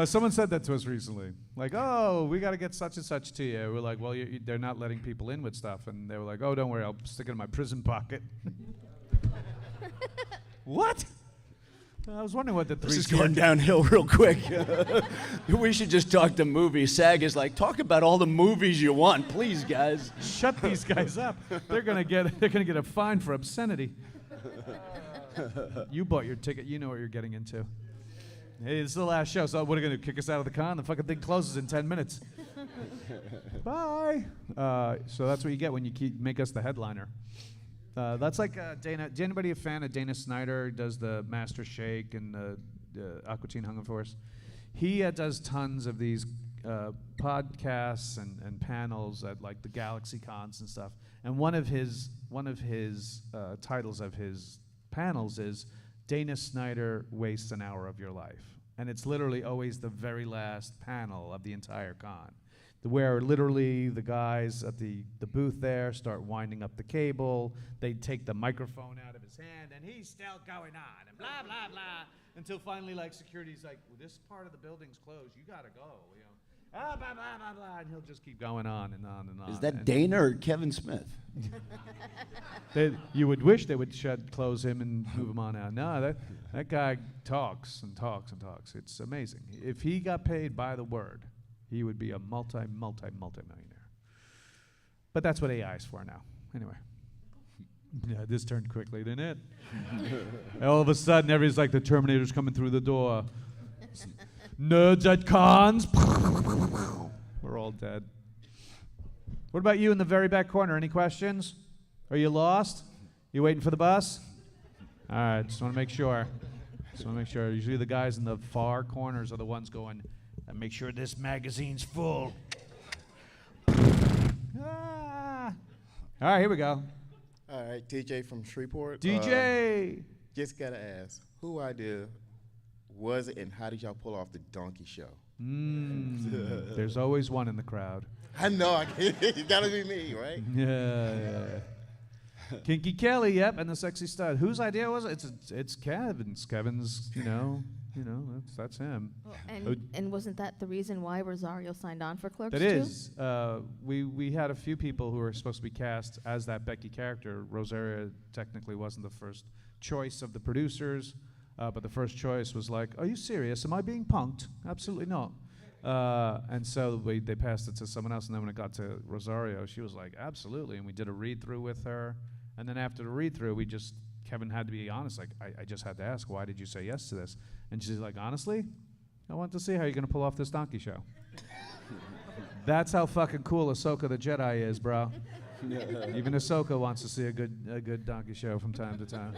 Someone said that to us recently. Like, oh, we got to get such and such to you. We're like, well, they're not letting people in with stuff. And they were like, oh, don't worry, I'll stick it in my prison pocket. What? I was wondering what the This is going downhill real quick. We should just talk to movies. SAG is like, talk about all the movies you want, please, guys. Shut these guys up. They're gonna get a fine for obscenity. You bought your ticket. You know what you're getting into. Hey, it's the last show, so what are you gonna do? Kick us out of the con? The fucking thing closes in 10 minutes. Bye. So that's what you get when you make us the headliner. That's like Dana. Is anybody a fan of Dana Snyder? Does the Master Shake and the Aqua Teen Hunger Force? He does tons of these podcasts and panels at like the Galaxy Cons and stuff. And one of his titles of his panels is Dana Snyder Wastes an Hour of Your Life, and it's literally always the very last panel of the entire con, where literally the guys at the booth there start winding up the cable. They take the microphone out of his hand, and he's still going on, and blah, blah, blah, until finally, like, security's like, well, this part of the building's closed. You got to go, you know. Blah, blah, blah, blah, and he'll just keep going on and on and on. Is that Dana or Kevin Smith? You would wish they would close him and move him on out. No, that guy talks and talks and talks. It's amazing. If he got paid by the word, he would be a multi-millionaire. But that's what AI is for now. Anyway. Yeah, this turned quickly, didn't it? All of a sudden, everybody's like the Terminator's coming through the door. Nerds at cons. We're all dead. What about you in the very back corner? Any questions? Are you lost? You waiting for the bus? All right, just want to make sure. Usually the guys in the far corners are the ones going, make sure this magazine's full. All right, here we go. All right, TJ from Shreveport. DJ! Just gotta ask, who idea was it, and how did y'all pull off the donkey show? There's always one in the crowd. I know. It gotta be me, right? Yeah. Kinky Kelly, yep, and the sexy stud. Whose idea was it? It's Kevin's. Kevin's, that's him. Well, and wasn't that the reason why Rosario signed on for Clerks That too? is. We had a few people who were supposed to be cast as that Becky character. Rosario technically wasn't the first choice of the producers, but the first choice was like, are you serious? Am I being punked? Absolutely not. And so they passed it to someone else, and then when it got to Rosario, she was like, absolutely, and we did a read-through with her. And then after the read-through, Kevin had to be honest, like, I just had to ask, why did you say yes to this? And she's like, honestly, I want to see how you're going to pull off this donkey show. That's how fucking cool Ahsoka the Jedi is, bro. Even Ahsoka wants to see a good donkey show from time to time.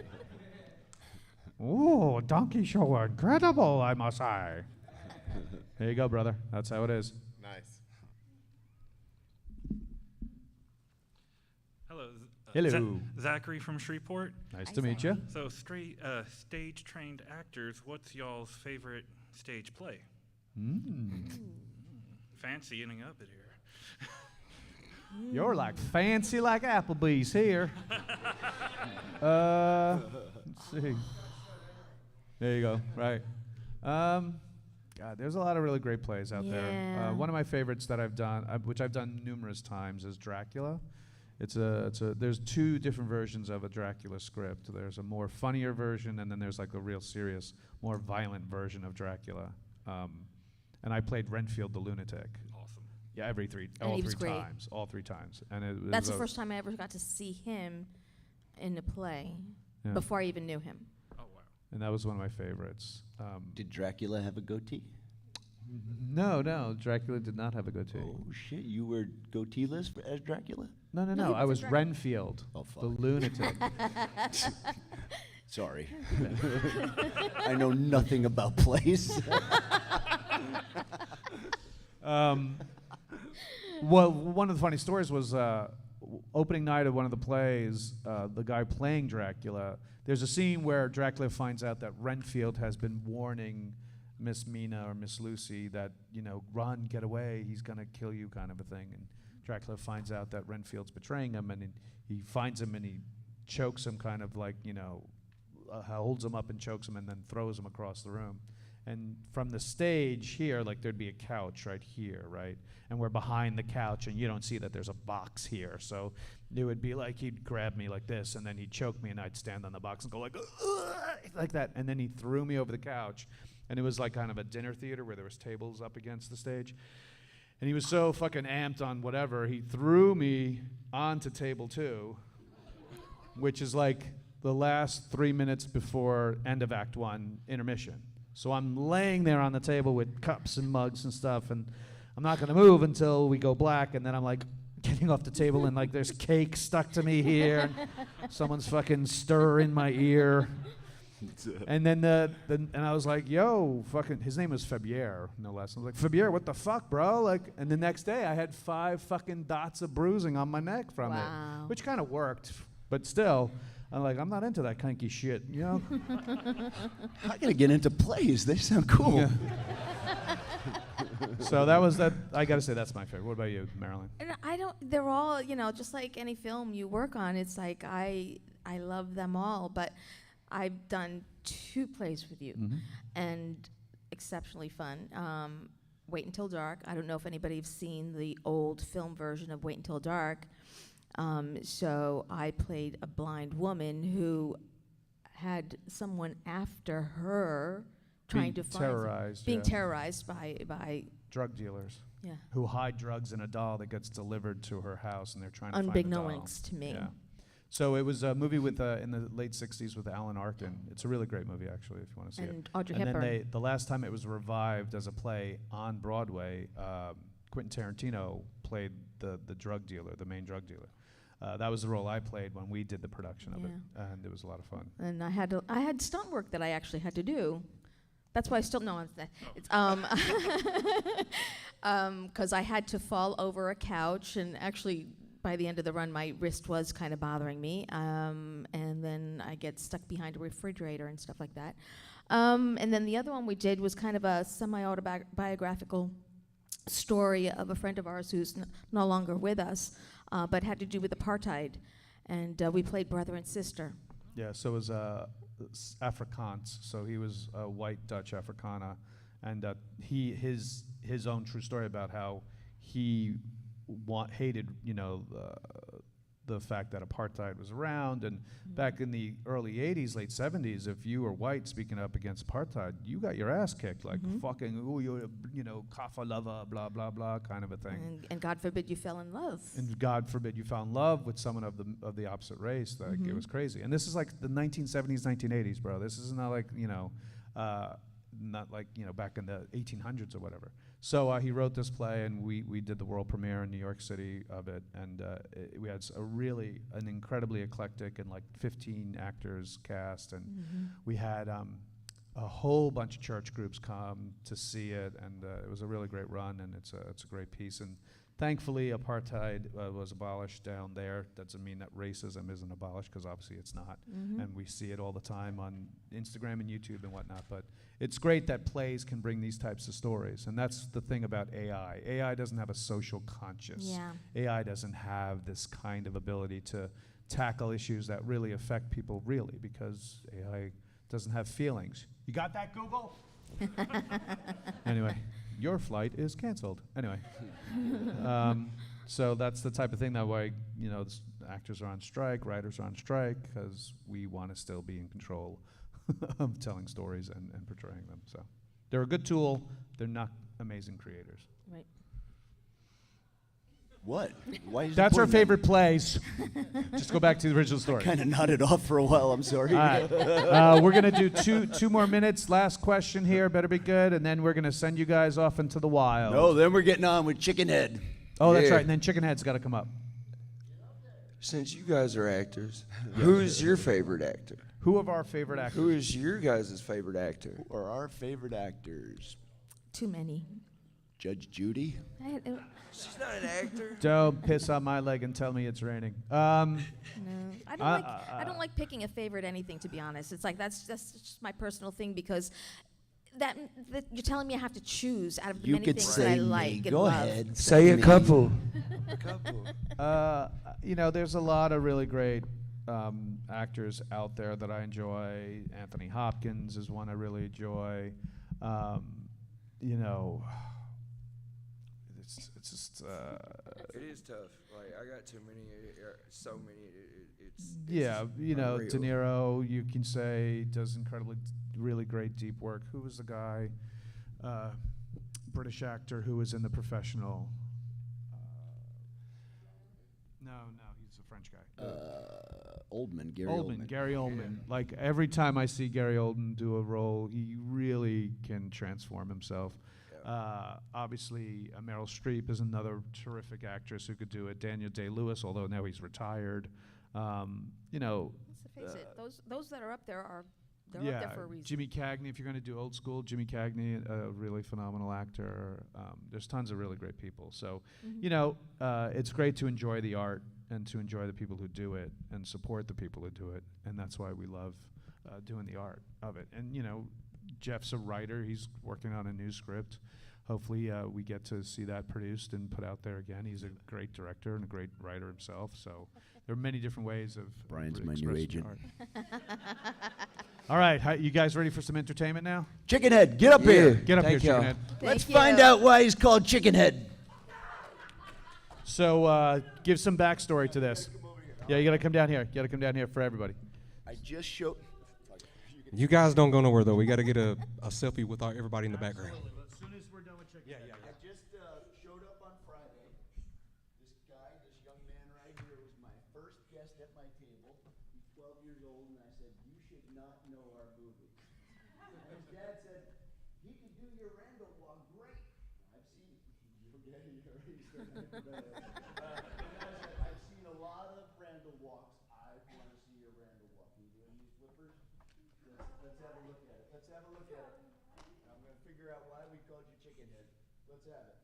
Ooh, donkey show, incredible, I must say. There you go, brother. That's how it is. Nice. Hello. Hello. Zachary from Shreveport. Nice to meet you. So, stage-trained actors, what's y'all's favorite stage play? Fancying up it here. You're like fancy like Applebee's here. Let's see. There you go. Right. God, there's a lot of really great plays out there. Yeah. One of my favorites that I've done, which I've done numerous times, is Dracula. There's two different versions of a Dracula script. There's a more funnier version, and then there's like a real serious, more violent version of Dracula. And I played Renfield the Lunatic. Awesome. Yeah, all three great. times. All three times. And That's the first time I ever got to see him in a play before I even knew him. And that was one of my favorites. Did Dracula have a goatee? No, Dracula did not have a goatee. Oh shit, you were goatee-less as Dracula? No, I was Renfield, the lunatic. Sorry. I know nothing about plays. Well, one of the funny stories was opening night of one of the plays, the guy playing Dracula, there's a scene where Dracula finds out that Renfield has been warning Miss Mina or Miss Lucy that, run, get away, he's going to kill you kind of a thing. And Dracula finds out that Renfield's betraying him, and he finds him and he chokes him kind of like, holds him up and chokes him and then throws him across the room. And from the stage here, like there'd be a couch right here, right? And we're behind the couch, and you don't see that there's a box here. So it would be like he'd grab me like this, and then he'd choke me, and I'd stand on the box and go like that. And then he threw me over the couch. And it was like kind of a dinner theater where there was tables up against the stage. And he was so fucking amped on whatever, he threw me onto table 2, which is like the last 3 minutes before end of Act 1 intermission. So I'm laying there on the table with cups and mugs and stuff, and I'm not going to move until we go black, and then I'm like getting off the table, and like there's cake stuck to me here, and someone's fucking stirring my ear. And then and I was like, yo, fucking, his name was Fabier, no less. I was like, Fabier, what the fuck, bro? Like, and the next day I had 5 fucking dots of bruising on my neck from it, which kind of worked, but still, I'm like, I'm not into that kinky shit, I gotta get into plays. They sound cool. Yeah. So that was that. I gotta say that's my favorite. What about you, Marilyn? And they're all, just like any film you work on, it's like I love them all, but I've done 2 plays with you, and exceptionally fun. Wait Until Dark. I don't know if anybody's seen the old film version of Wait Until Dark. So I played a blind woman who had someone after her trying to find being terrorized by drug dealers. Yeah. Who hide drugs in a doll that gets delivered to her house, and they're trying to find the doll. Unbeknownst to me. Yeah. So it was a movie with in the late '60s with Alan Arkin. It's a really great movie, actually, if you want to see it. And Audrey Hepburn. Hepburn. The last time it was revived as a play on Broadway, Quentin Tarantino played the drug dealer, the main drug dealer. That was the role I played when we did the production of it, and it was a lot of fun. And I had stunt work that I actually had to do. That's why I still know it's because I had to fall over a couch, and actually by the end of the run my wrist was kind of bothering me, and then I get stuck behind a refrigerator and stuff like that. And then the other one we did was kind of a semi-autobiographical story of a friend of ours who's no longer with us, but had to do with apartheid. And we played brother and sister. Yeah, so it was Afrikaans. So he was a white Dutch Afrikaner, and his own true story about how he hated, the fact that apartheid was around. And back in the early 80s, late 70s, if you were white speaking up against apartheid, you got your ass kicked, like fucking, oh, you're, kafa lover, blah, blah, blah, kind of a thing. And God forbid you fell in love. And God forbid you fell in love with someone of the opposite race. Like, it was crazy. And this is like the 1970s, 1980s, bro. This is not like, not like, back in the 1800s or whatever. So he wrote this play, and we did the world premiere in New York City of it, and we had an incredibly eclectic and like 15 actors cast, and we had a whole bunch of church groups come to see it, and it was a really great run, and it's a great piece. And thankfully, apartheid was abolished down there. Doesn't mean that racism isn't abolished, because obviously it's not. And we see it all the time on Instagram and YouTube and whatnot. But it's great that plays can bring these types of stories. And that's the thing about AI. AI doesn't have a social conscience. Yeah. AI doesn't have this kind of ability to tackle issues that really affect people really, because AI doesn't have feelings. You got that, Google? Anyway. Your flight is canceled. Anyway, so that's the type of thing that why actors are on strike, writers are on strike, because we want to still be in control of telling stories and portraying them. So they're a good tool. They're not amazing creators. Right. What? Why is That's it our important? favorite plays. Just go back to the original story. Kind of nodded off for a while. I'm sorry. All right. We're going to do two more minutes. Last question here. Better be good. And then we're going to send you guys off into the wild. No, then we're getting on with Chicken Head. Oh, that's right. And then Chicken Head's got to come up. Since you guys are actors, who's your favorite actor? Who of our favorite actors? Who is your guys' favorite actor? Who are our favorite actors? Too many. Judge Judy? She's not an actor. Don't piss on my leg and tell me it's raining. No, I don't like picking a favorite anything, to be honest. It's like that's just my personal thing, because that you're telling me I have to choose out of the You many could things say that I me. like and Go love. ahead. Say a couple. There's a lot of really great actors out there that I enjoy. Anthony Hopkins is one I really enjoy. It's just. It is tough. Like, I got too many. So many. It's De unreal. Niro, you can say, does really great deep work. Who was the guy, British actor who was in The Professional? No, he's a French guy. Gary Oldman. Gary Oldman. Like, every time I see Gary Oldman do a role, he really can transform himself. Obviously, Meryl Streep is another terrific actress who could do it. Daniel Day-Lewis, although now he's retired. Let's face it, those that are up there are up there for a reason. Jimmy Cagney, if you're going to do old school, Jimmy Cagney, a really phenomenal actor. There's tons of really great people. So, it's great to enjoy the art and to enjoy the people who do it and support the people who do it. And that's why we love doing the art of it. And, Jeff's a writer. He's working on a new script. Hopefully, we get to see that produced and put out there again. He's a great director and a great writer himself. So there are many different ways of Brian's my new expressing agent. art. All right, you guys ready for some entertainment now? Chicken Head, get up here. Get up here, Chicken Head. Let's find out why he's called Chicken Head. So give some backstory to this. Yeah, you got to come down here. You got to come down here for everybody. I just showed. You guys don't go nowhere, though. We got to get a selfie with everybody in the background. As soon as we're done with Chicken Head. I just showed up on Friday. This young man right here was my first guest at my table. He's 12 years old, and I said, "You should not know our movie." His dad said, "He could do your Randall walk great." I've seen it. I've seen a lot of Randall walks. I want to see your Randall walk. You doing these flippers? Let's have a look at it. Let's have a look at it. I'm going to figure out why we called you Chicken Head. Let's have it.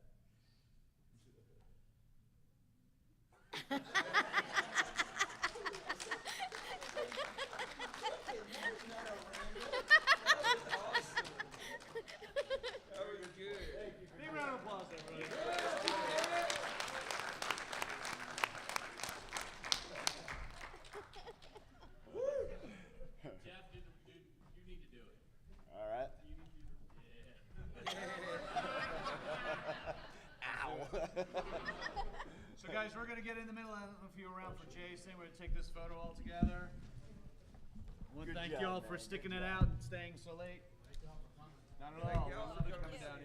So guys, we're gonna get in the middle. I don't know if you're around for Jason. We're gonna take this photo all together. I want to Good thank job, you all man. for sticking it out and staying so late. Not at all. I love it coming down